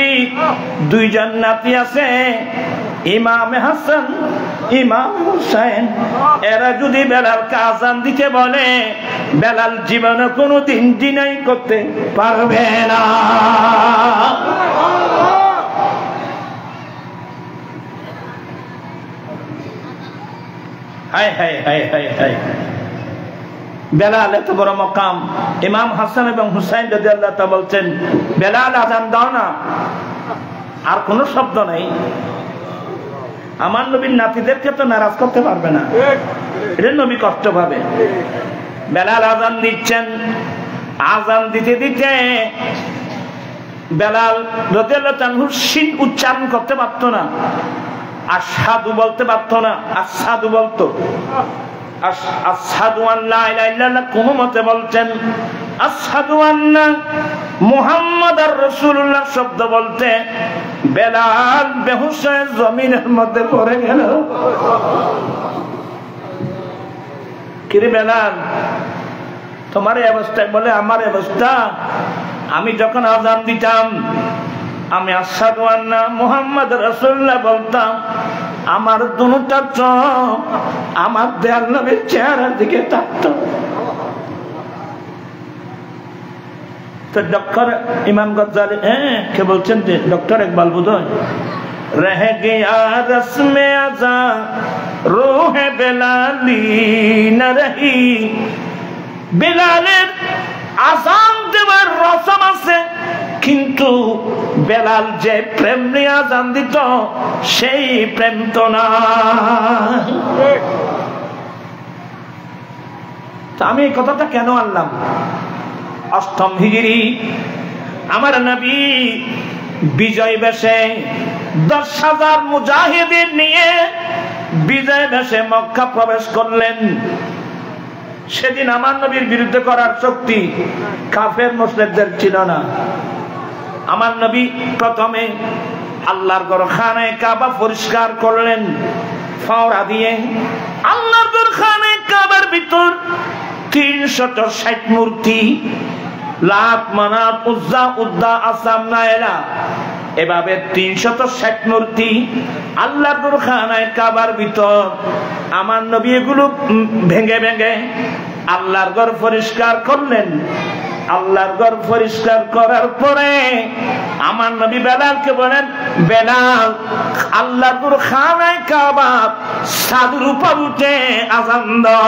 Speaker 1: 2 জন নাতি আছে, ইমাম হাসান ইমাম হুসাইন, এরা যদি বেলালকে আজান দিতে বলে, বেলাল জীবনে কোনোদিন ডিনাই করতে পারবে না। হায় হায় হায় হায় হায়, বেলাল এত বড় মকাম। ইমাম হাসান এবং হুসাইন রাদিয়াল্লাহু তাআলা বলছেন, বেলাল আজান দাও না। আর কোন শব্দ নেই। আমার নবীর নাতিদেরকে তো নারাজ করতে পারবে না, এটা নবী কষ্ট পাবে। বেলাল আজান দিচ্ছেন, আজান দিতে দিতে বেলাল রাদিয়াল্লাহু তাআলা শিন উচ্চারণ করতে পারত না, আশহাদু বলতে পারত না, আশহাদু বলতো। আশহাদু আল্লা ইলাহা ইল্লাল্লাহ কোন মতে বলছেন, আশহাদু আন্না মুহাম্মাদার রাসূলুল্লাহ শব্দ বলতে বেলাল বেহুশ হয়ে জমিনের মধ্যে পড়ে গেল। কিরে বেলাল, তোমার এই অবস্থা? বলে আমার অবস্থা, আমি যখন আযান দিতাম, আমি আশহাদু আন্না মুহাম্মাদ রাসূলুল্লাহ বলতাম, আমার দুটা চোখ আমার দয়াল নবীর চেহারার দিকে তাকতো। তো ডক্টর ইমাম গজ্জালি, কে বলছেন? যে ডক্টর ইকবাল বোধহয়, রহ গয়া রসমে আযা রূহে বেলালি না রহি। বেলালের আযান দেওয়ার রসম আছে, কিন্তু বেলাল যে প্রেম নিয়ে আযান দিত সেই প্রেম তো না। তা আমি এই কথাটা কেন আনলাম? অষ্টম হিজরি আমার নবী বিজয় বেশে 10,000 মুজাহিদিন নিয়ে বিজয় বেশে মক্কা প্রবেশ করলেন। সেদিন আমার নবীর বিরুদ্ধে করার শক্তি কাফের মুশরিকদের ছিল না। আমার নবী প্রথমে আল্লাহর ঘর খানায়ে কাবা পরিষ্কার করলেন ফাওড়া দিয়ে। আল্লাহর ঘর খানায়ে কাবার ভিতর 360 মূর্তি, লাত, মানাত, উজ্জা, উদ্দা, আসাম, নায়লা, এভাবে 360 মূর্তি আল্লাহর ঘর খানায়ে কাবার ভিতর। আমার নবী এগুলো ভেঙে ভেঙে আল্লাহর ঘর পরিষ্কার করলেন। আল্লাহর ঘর পরিষ্কার করার পরে আমার নবী বেলালকে বলেন, বেলাল আল্লাহর ঘর খানায়ে কাবা ছাদের উপর উঠে আযান দাও।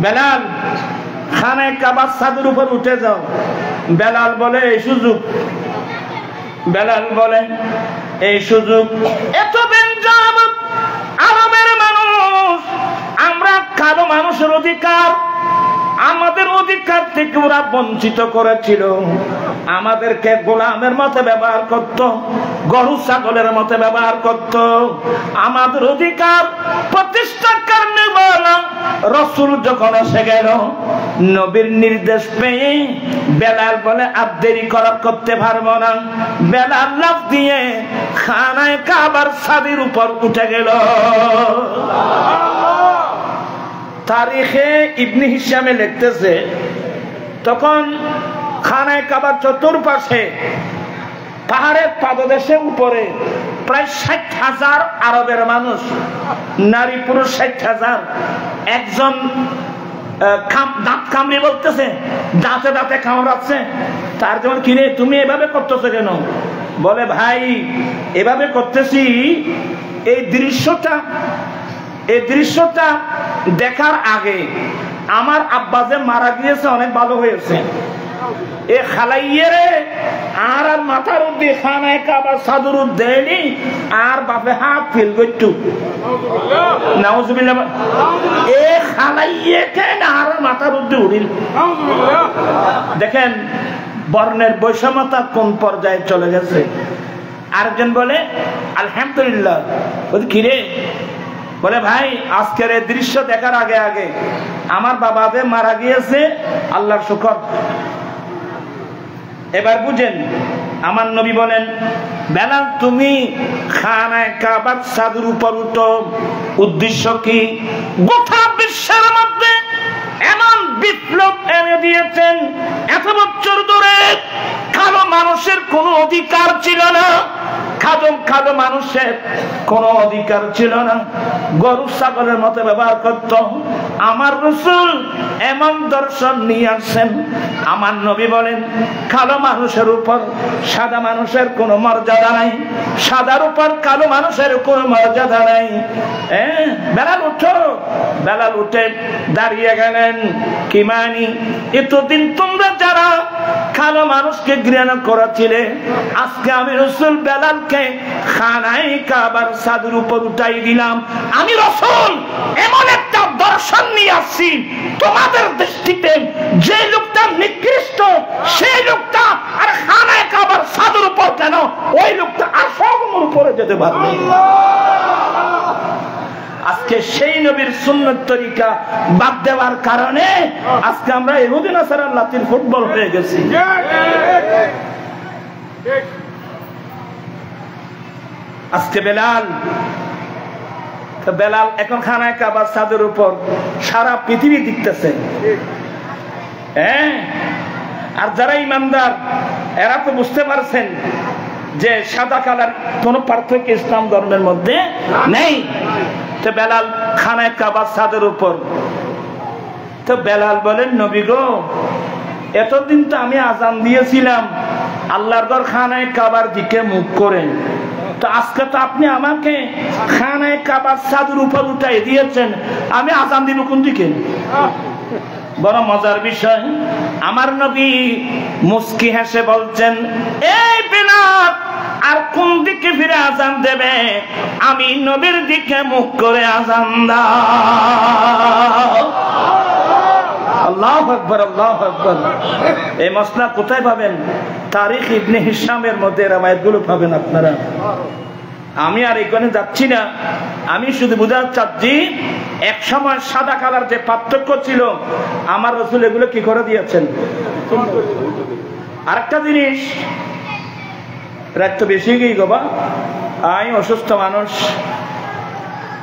Speaker 1: বেলাল খানায়ে কাবা ছাদের উপর উঠে যাও। বেলাল বলে এই সুযোগ, বেলাল বলে এই সুযোগ এতদিন যাবত আরবের মানুষ আমরা কালো মানুষের অধিকার, আমাদের অধিকার থেকে ওরা বঞ্চিত করেছিল, আমাদেরকে গোলামের মতো ব্যবহার করত, গরু ছাগলের মতো ব্যবহার করত। আমাদের অধিকার প্রতিষ্ঠা করতে বলা রাসূল যখন এসে গেল, নবীর নির্দেশ পেয়ে বেলাল বলে আর দেরি করতে পারবো না। বেলাল লাফ দিয়ে খানায়ে কাবার ছাদের উপর উঠে গেল। তারিখে ইবনে হিশামে লিখতেছে, তখন খানায়ে কাবার চতুর্পাশে পাহাড়ের পাদদেশে উপরে প্রায় 60,000 আরবের মানুষ, নারী পুরুষ 60,000। একজন দাঁত কামড়ে বলতেছে, দাঁতে দাঁতে কামড়াচ্ছে। তার যেমন কিনে তুমি এভাবে করতেছো কেন? বলে ভাই এভাবে করতেছি, এই দৃশ্যটা দেখার আগে আমার আব্বা যে মারা গিয়েছে অনেক ভালো হয়েছে। এ খালাইয়েরে আর মাথার উদ্দি খানায়ে কাবা ছাদের দেয়নি, আর বাপে হাত ফেল করতো। নাউজুবিল্লাহ। এ খালাইয়েকে আর মাথার উদ্দি উড়িল। দেখেন বর্ণের বৈষম্যতা কোন পর্যায়ে চলে গেছে। আরেকজন বলে আলহামদুলিল্লাহ। বলি কিরে? বলে ভাই আজকের এই দৃশ্য দেখার আগে আগে আমার বাবা যে মারা গিয়েছে, আল্লাহর শুকর। এবার বুঝেন, আমার নবী বলেন, বেলাল তুমি খানায়ে কাবার ছাদের উপর উঠো। উদ্দেশ্য কি? গোটা বিশ্বের মধ্যে এমন বিপ্লব এনে দিয়েছেন, এত বছর ধরে কালো মানুষের কোনো অধিকার ছিল না, কালো মানুষের কোনো অধিকার ছিল না, গরু ছাগলের মতো ব্যবহার করত। আমার রাসূল এমন দর্শন নিয়ে আসছেন। আমার নবী বলেন, কালো মানুষের উপর সাদা মানুষের কোনো মর্যাদা নাই, সাদার উপর কালো মানুষের কোনো মর্যাদা নাই। বেলাল উঠো। বেলাল উঠে দাঁড়িয়ে গেলেন। কি মানি? এতদিন তোমরা যারা কালো মানুষকে ঘৃণা করেছিলে, আজকে আমি রাসূল বেলালকে খানায়ে কাবার ছাদের উপর উঠাই দিলাম। আমি রাসূল এমন একটা দর্শন নিয়ে আসছি, তোমাদের দৃষ্টিতে যে লোকটা নিকৃষ্ট সেই লোকটা আর খানায়ে কাবার ছাদের উপর কেন, ওই লোকটা আর সর্বমূল উপরে যেতে পারবে। আজকে সেই নবীর সুন্নত তরিকা বাদ দেওয়ার কারণে আজকে আমরা ইহুদি নাসারার লাতির ফুটবল হয়ে গেছি। আজকে বেলাল এখন খানায়ে কাবার ছাদের উপর সারা পৃথিবী দেখতেছে। আর যারা ইমানদার এরা তো বুঝতে পারছেন যে সাদা কালার কোন পার্থক্য ইসলাম ধর্মের মধ্যে নেই। তো বেলাল খানায়ে কাবার ছাদের উপর। তো বেলাল বলেন, নবী গো, এতদিন তো আমি আজান দিয়েছিলাম আল্লাহর ঘর খানায়ে কাবার দিকে মুখ করেন, তো আজকে তো আপনি আমাকে খানায়ে কাবার ছাদের উপর উঠাই দিয়েছেন, আমি আজান দিব কোন দিকে? বড় মজার বিষয়, আমার নবী মুস্কি হেসে বলছেন, এই বেলাল আর কোন দিকে ফিরে আজান দেবে? আমি নবীর দিকে মুখ করে আজান দাও। আল্লাহু আকবার, আল্লাহু আকবার। এই মাসলা কোথায় পাবেন? তারিখ ইবনে হিশামের মধ্যে রওয়ায়াতগুলো পাবেন আপনারা। আমি আর এখানে যাচ্ছি না, আমি শুধু বুঝাতে চাচ্ছি এক সময় সাদা কালার যে পার্থক্য ছিল, আমার রাসূল এগুলো কি করে দিয়েছেন। আরেকটা জিনিস, রাত তো বেশি গিয়ে গবা, আমি অসুস্থ মানুষ,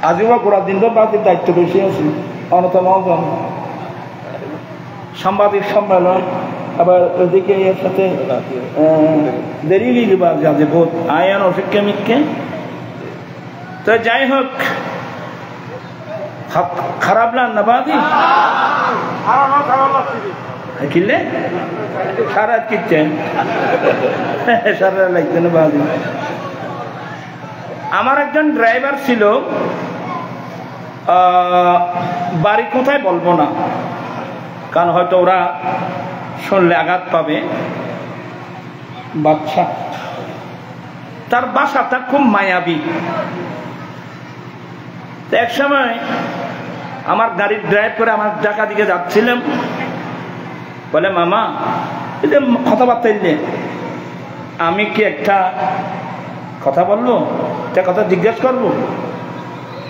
Speaker 1: আজিবা গোড়া দিন তো বাকির দায়িত্ব বেশি আছে, অন্যতম সাংবাদিক সম্মেলন, আবার ওদিকে এর সাথে দেরি গিয়ে গেবা যাতে বোধ আয়ান অশিক্ষা মিক্ষে। তো যাই হোক, খারাপ না বাদি কিনলে সারা কিনছেন সারা লাগছে না বাদি। আমার একজন ড্রাইভার ছিল, বাড়ি কোথায় বলবো না, কারণ হয়তো ওরা শুনলে আঘাত পাবে। বাচ্চা, তার বাসাটা খুব মায়াবী। এক সময় আমার গাড়ি ড্রাইভ করে আমার ঢাকা দিকে যাচ্ছিলাম, বলে মামা এই যে কথাবার্তা এলে আমি কি একটা কথা বলবো, একটা কথা জিজ্ঞেস করবো?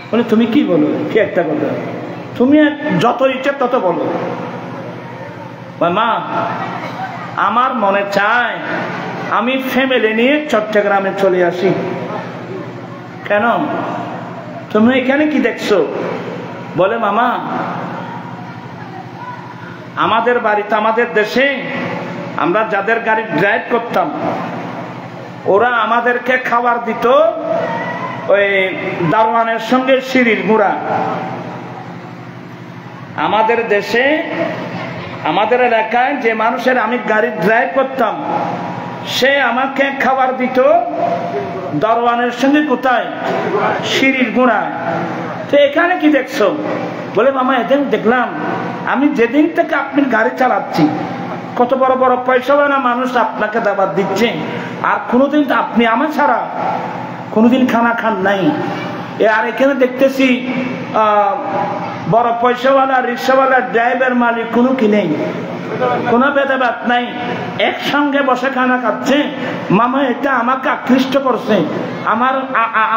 Speaker 1: বলে তুমি কি বলো? কি একটা কথা? তুমি যত ইচ্ছে তত বলো। মা, আমার মনে চায় আমি ফ্যামিলি নিয়ে চট্টগ্রামে চলে আসি। কেন? তুমি এখানে কি দেখছো? বলে মামা, আমাদের বাড়িতে, আমাদের দেশে আমরা যাদের গাড়ি ড্রাইভ করতাম, ওরা আমাদেরকে খাবার দিত ওই দারোয়ানের সঙ্গে সিঁড়ির গুঁড়া। আমাদের দেশে, আমাদের এলাকায় যে মানুষের আমি গাড়ি ড্রাইভ করতাম, সে আমাকে খাবার দিত দারোয়ানের সঙ্গে কোথায়? সিঁড়ির গুঁড়ায়। তো এখানে কি দেখছো? বলে মামা এদিন দেখলাম, আমি যেদিন থেকে আপনি গাড়ি চালাচ্ছি, কত বড় বড় পয়সাওয়ালা মানুষ আপনাকে দাবার দিচ্ছে, আর কোনোদিন তো আপনি আমার ছাড়া কোনোদিন খানা খান নাই। আর এখানে দেখতেছি বড় পয়সাওয়ালা, রিক্সাওয়ালা, ড্রাইভার, মালিক কোনো কি নেই, কোনো ভেদাভেদ নাই, একসঙ্গে বসে খানা খাচ্ছে। মামা এটা আমাকে আকৃষ্ট করছে,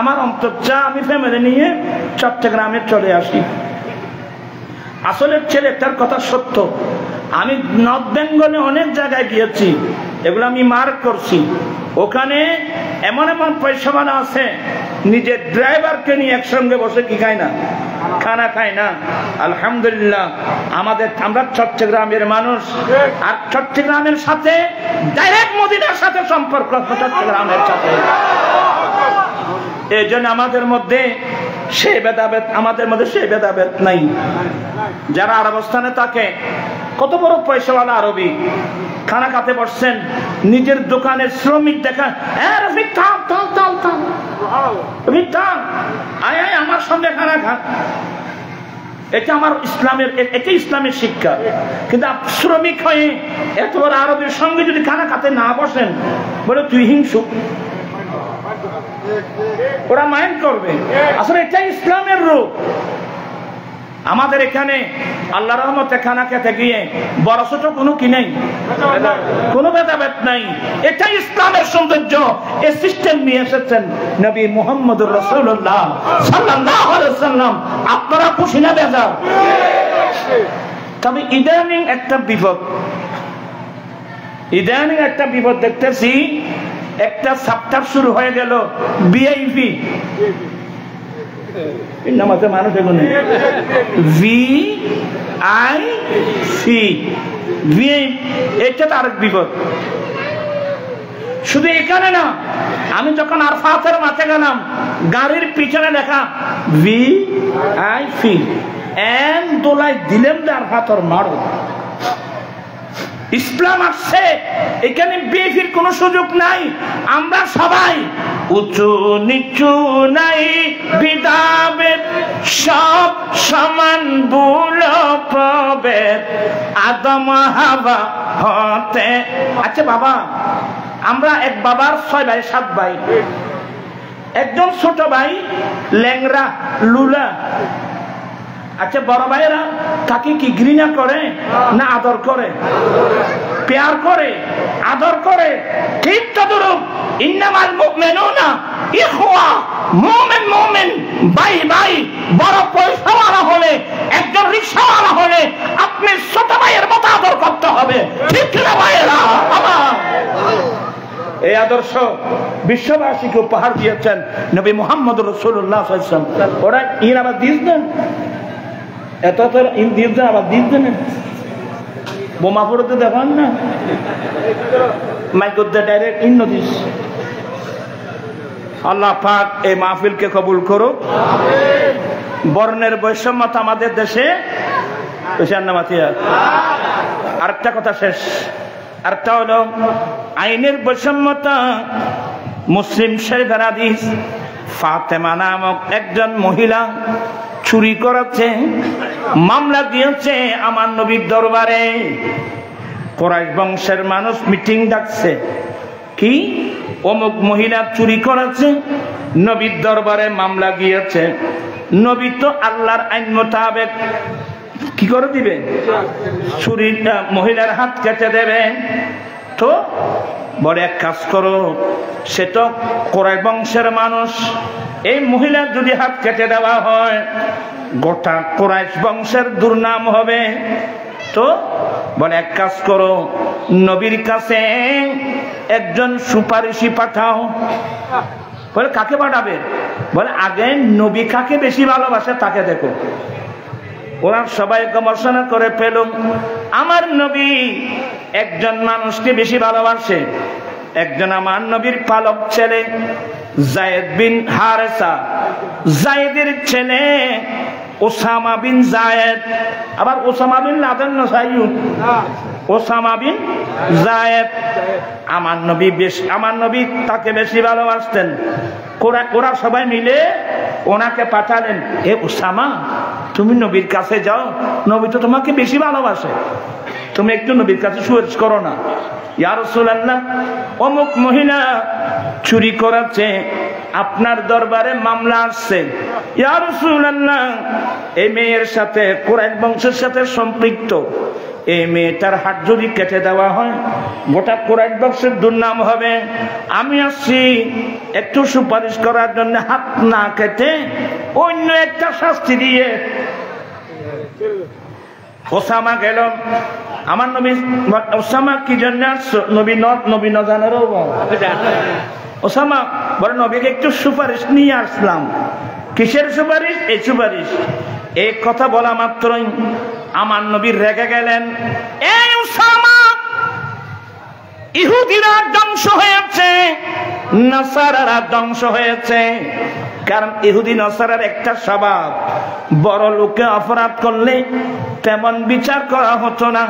Speaker 1: আমার অন্তর্চা আমি ফ্যামিলি নিয়ে চট্টগ্রামে চলে আসি। আসলে ছেলেটার কথা সত্য। আমি নর্থ বেঙ্গলে অনেক জায়গায় গিয়েছি, এগুলো আমি মার্ক করছি। ওখানে এমন এমন পয়সাওয়ালা আছে, নিজের ড্রাইভারকে নিয়ে একসঙ্গে বসে কি খায় না, খানা খায় না। আলহামদুলিল্লাহ, আমরা চট্টগ্রামের মানুষ, আর চট্টগ্রামের সাথে ডাইরেক্ট মদিনার সাথে সম্পর্ক চট্টগ্রামের সাথে। এই জন্য আমাদের মধ্যে সে ভেদাভেদ, আমাদের মধ্যে সে ভেদাভেদ নাই। যারা আরব স্থানে থাকে, কত বড় পয়সাওয়ালা আরবি, খানা খাতে বসছেন, নিজের দোকানের শ্রমিক দেখা, আমার সঙ্গে খানা খা। এটা আমার ইসলামের, এটা ইসলামের শিক্ষা। কিন্তু শ্রমিক হয়ে এত বড় আরবের সঙ্গে যদি খানা খাতে না বসেন, বলে তুই হিংসুক, ওরা মাইন্ড করবে। আসলে এটাই ইসলামের রূপ। আমাদের এখানে আল্লাহ রহমতে খানা খেতে গিয়ে বড় ছোট কোনো কি নেই, কোনো ভেদাভেদ নাই। এটাই ইসলামের সৌন্দর্য। এই সিস্টেম নিয়ে এসেছেন নবী মুহাম্মদুর রাসূলুল্লাহ সাল্লাল্লাহু আলাইহি ওয়াসাল্লাম। আপনারা খুশি না বেজার? তবে ইদানিং একটা বিপদ দেখতেছি। একটা চ্যাপ্টার শুরু হয়ে গেল, ভিআইপি নামাতে মানুষ এগুলো ভিআইপি, এটা তো আরেক বিপদ। শুধু এখানে না, আমি যখন আরফাতের মাঠে গেলাম, গাড়ির পিছনে লেখা ভিআইপি, এন দোলাই দিলেন আরফাতর মারো। ইসলাম আসছে, এখানে বিএফির কোন সুযোগ নাই। আমরা সবাই উঁচু নিচু নাই, বিদাবেদ সব সমান, ভুল প্রভেদ আদম হাওয়া হতে। আচ্ছা বাবা, আমরা এক বাবার 6 ভাই 7 ভাই, একজন ছোট ভাই ল্যাংরা লুলা। আচ্ছা বড় ভাইয়েরা কাকে কি ঘৃণা করে না আদর করে? প্যার করে, আদর করে। ঠিক তদ্রূপ ইন্নামাল মুমিনুনা ইখওয়া, মুমিন মুমিন ভাই ভাই। বড় পয়সাওয়ালা হলে, একজন রিকশাওয়ালা হলে আপনি ছোট ভাইয়ের মতো আদর করতে হবে, ঠিক না ভাইয়েরা? এই আদর্শ বিশ্ববাসীকে উপহার দিয়েছেন নবী মুহাম্মদ রাসূলুল্লাহ সাল্লাল্লাহু আলাইহি ওয়াসাল্লাম। ওরা ইন আবার দিস দেন, এত তোর ইন দিস দেন, আবার দিস দেন। বোমা পড়তে দেখান না, মাইক দে ডাইরেক্ট ইন নদিস। আল্লাহ পাক এই মাহফিলকে কবুল করুক। আমিন। বর্ণের বৈষম্যতা আমাদের দেশে আরেকটা কথা শেষ, আরেকটা হলো আইনের বৈষম্যতা। মুসলিম শরীফের হাদিস, ফাতেমা নামক একজন মহিলা চুরি করেছে, মামলা দিয়েছে আমার নবীর দরবারে। কুরাইশ বংশের মানুষ মিটিং ডাকছে, কি অমুক মহিলা চুরি করেছে, নবীর দরবারে মামলা গিয়েছে। নবী তো আল্লাহর আইন মোতাবেক কি করে দিবে? চুরিটা মহিলার হাত কেটে দেবে। তো বড় এক কাজ করো, সে তো কুরাইশ বংশের মানুষ, এই মহিলার যদি হাত কেটে দেওয়া হয় গোটা কুরাইশ বংশের দুর্নাম হবে। তো বলে এক কাজ করো, নবীর কাছে একজন সুপারিশি পাঠাও। বলে কাকে পাঠাবে? বলে আগে নবী কাকে বেশি ভালোবাসে তাকে দেখো। ওরা সবাই গবেষণা করে পেল আমার নবী একজন মানুষকে বেশি ভালোবাসে, একজন আমার নবীর পালক ছেলে যায়েদ বিন হারেসা, যায়েদের ছেলে ওসামা বিন যায়েদ, আবার ওসামা বিন লাদেন না সাইয়ুদ, ওসামা বিন যায়েদ। আমার নবী তাকে বেশি ভালোবাসতেন। ওরা সবাই মিলে ওনাকে পাঠালেন, এ ওসামা তুমি নবীর কাছে যাও, নবী তো তোমাকে বেশি ভালোবাসে, তুমি একটু নবীর কাছে সুপারিশ করো না। ইয়া রাসূলুল্লাহ, অমুক মহিলা চুরি করেছে, আপনার দরবারে মামলা আসছে। ইয়া রাসূলুল্লাহ, এই মেয়ের সাথে কুরাইশ বংশের সাথে সম্পৃক্ত, এই মেয়েটার হাত যদি কেটে দেওয়া হয় গোটা কুরাইশ বংশের দুর্নাম হবে। আমি আসছি একটু সুপারিশ করার জন্য, হাত না কেটে অন্য একটা শাস্তি দিয়ে। ওসামা গেল, আমার নবী ওসামা কি জন্য আসছো? নবী ন জানার ওসামা বলে নবীকে একটু সুপারিশ নিয়ে আসলাম। কিসের সুপারিশ? এই সুপারিশ। এই কথা বলা মাত্রই আমার নবী রেগে গেলেন, এই ওসামা, ইহুদিরা ধ্বংস হয়েছে, নাসারারা ধ্বংস হয়েছে। কারণ ইহুদি নাসারার একটা স্বভাব, বড় লোকে অপরাধ করলে তেমন বিচার করা হতো না,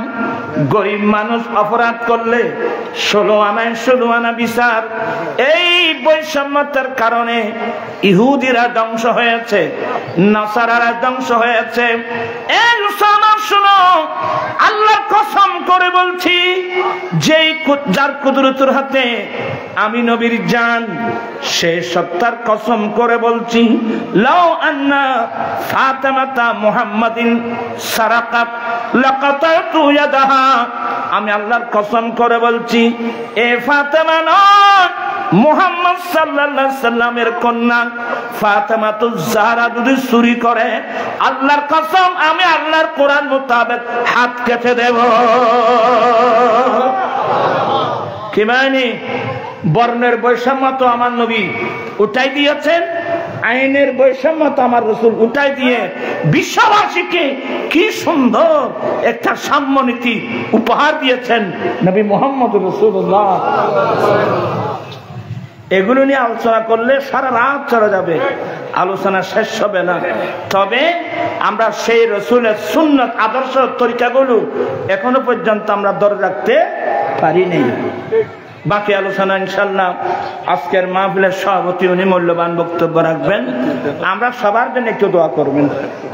Speaker 1: গরিব মানুষ অপরাধ করলে 16 আনায় 16 আনা বিচার। এই বৈষম্যতার কারণে ইহুদিরা ধ্বংস হয়েছে, নাসারারা ধ্বংস হয়েছে। এই উসামা শুনো, আল্লাহর কসম করে বলছি, যেই যার কুদরতের হাতে আমি নবীর জান, সে সত্তার কসম করে বলছি, লাউ আন্না ফাতেমাতা মুহাম্মাদিন সারাকাত লাকাতাতু ইয়াদাহা, আমি আল্লাহর কসম করে বলছি, এ ফাতেমা নয়, মুহাম্মদ সাল্লাল্লাহু আলাইহি সাল্লামের কন্যা ফাতেমাতুজ জাহরা যদি চুরি করে, আল্লাহর কসম আমি আল্লাহর কোরআন মোতাবেক হাত কেটে দেব। কি মানে? বর্ণের বৈষম্য তো আমার নবী উঠাই দিয়েছেন, আইনের বৈষম্য তো আমার রাসূল উঠাই দিয়ে বিশ্ববাসীকে কি সুন্দর একটা সাম্যনীতি উপহার দিয়েছেন নবী মুহাম্মদ রাসূলুল্লাহ। এগুলো নিয়ে আলোচনা করলে সারা রাত চলে যাবে, আলোচনা শেষ হবে না। তবে আমরা সেই রাসূলের সুন্নাত আদর্শ তরিকাগুলো এখনো পর্যন্ত আমরা ধরে রাখতে পারিনি। বাকি আলোচনা ইনশাআল্লাহ আজকের মাহফিলের সভাপতি উনি মূল্যবান বক্তব্য রাখবেন। আমরা সবার জন্য একটু দোয়া করবেন।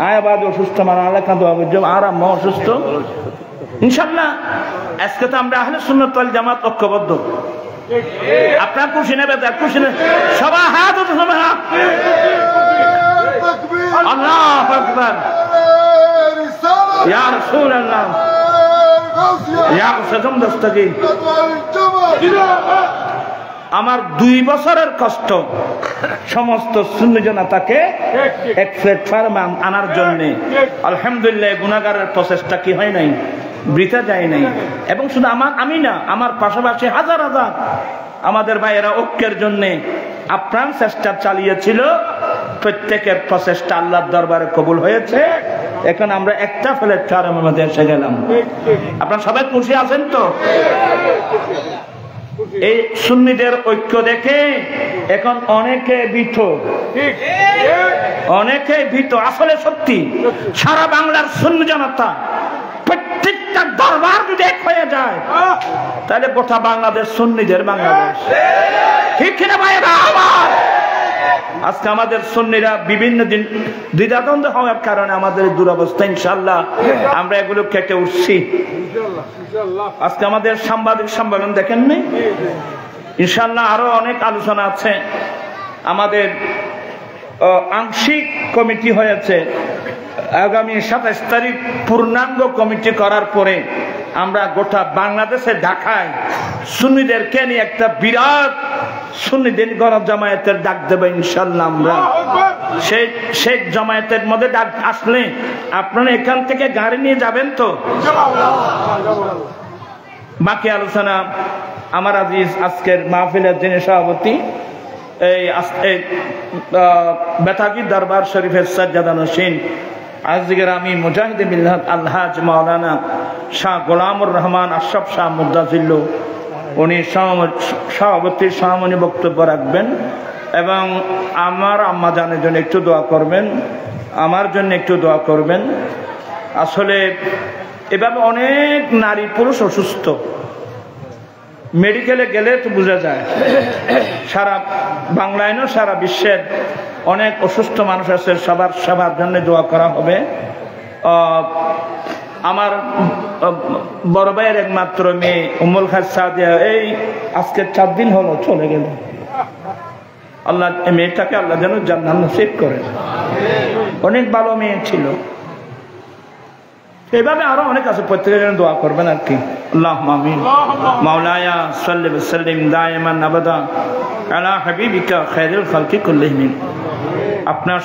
Speaker 1: আয়াবাদ অসুস্থ মানে আলাদা দোয়া করবেন, আর আম্মা অসুস্থ ইনশাআল্লাহ। আজকে তো আমরা আহলে সুন্নাত ওয়াল জামাত ঐক্যবদ্ধ, আপনার খুশি নেবে, খুশি নেবে সবাই হাত উঠে সবাই হাত। আল্লাহু আকবার, ইয়া রাসূলুল্লাহ, ইয়া সাদম দস্তগীর। আমার 2 বছরের কষ্ট সমস্ত সুন্নি জনতাকে এক প্ল্যাটফর্মে আনার জন্য। আলহামদুলিল্লাহ, গুনাহগারের প্রচেষ্টা কি হয় নাই, বৃথা যায় নাই। এবং শুধু আমি না, আমার পাশাপাশি হাজার হাজার আমাদের ভাইয়েরা ঐক্যের জন্য আপ্রাণ চেষ্টা চালিয়েছিল। প্রত্যেকের প্রচেষ্টা আল্লাহর দরবারে কবুল হয়েছে। এখন আমরা একটা প্ল্যাটফর্মের মধ্যে এসে গেলাম। আপনারা সবাই খুশি আছেন তো? এই সুন্নিদের ঐক্য দেখে এখন অনেকে ভীত, অনেকে ভীত। আসলে সত্যি সারা বাংলার সুন্নি জনতা প্রত্যেকটা দরবার যদি এক হয়ে যায় তাহলে গোটা বাংলাদেশ সুন্নিদের বাংলাদেশ, ঠিক কিনা ভাইরা আমার? আজকে আমাদের সুন্নিরা বিভিন্ন দিন দ্বিধাদ্বন্দ্ব হওয়ার কারণে আমাদের দুরবস্থা। ইনশাআল্লাহ আমরা এগুলো কেটে উঠছি। আজকে আমাদের সাংবাদিক সম্মেলন দেখেননি? ইনশাআল্লাহ আরো অনেক আলোচনা আছে। আমাদের আংশিক কমিটি হয়েছে, আগামী 27 তারিখ পূর্ণাঙ্গ কমিটি করার পরে আমরা গোটা বাংলাদেশে ঢাকায় সুন্নিদেরকে নিয়ে একটা বিরাট সুন্নিদের গণজামায়াতের ডাক দেব ইনশাআল্লাহ। আমরা সেই জামায়াতের মধ্যে ডাক আসলে আপনারা এখান থেকে গাড়ি নিয়ে যাবেন তো? বাকি আলোচনা আমার আজিজ আজকের মাহফিলের যিনি সভাপতি, এই বেতাগী দরবার শরীফের সাজ্জাদা নশীন আজকের আমি মুজাহিদ মিল্লাত আলহাজ মাওলানা শাহ গোলামুর রহমান আশরাফ শাহ মুদাজিল্ল, উনি সভাপতির সামনে বক্তব্য রাখবেন এবং আমার আম্মা জানের জন্য একটু দোয়া করবেন, আমার জন্য একটু দোয়া করবেন। আসলে এভাবে অনেক নারী পুরুষ অসুস্থ, মেডিকেলে গেলে তো বোঝা যায়। সারা বাংলায় না, সারা বিশ্বের অনেক অসুস্থ মানুষ আছে, সবার জন্য দোয়া করা হবে। আমার বড় ভাইয়ের একমাত্র মেয়ে উম্মুল খায়ের সাদিয়া, এই আজকে 4 দিন হলো চলে গেল। আল্লাহ এই মেয়েটাকে আল্লাহ যেন জান্নাত নসিব করে। অনেক ভালো মেয়ে ছিল। এইভাবে আরো অনেক আছে, প্রত্যেকের জন্য দোয়া করবেন আর কি। আল্লাহুম্মা আমিন। মাওলায়া সাল্লি ওয়া সাল্লিম দাইমান আবাদা আলা হাবিবিকা খায়রুল খালকি কুল্লিহিম। আপনার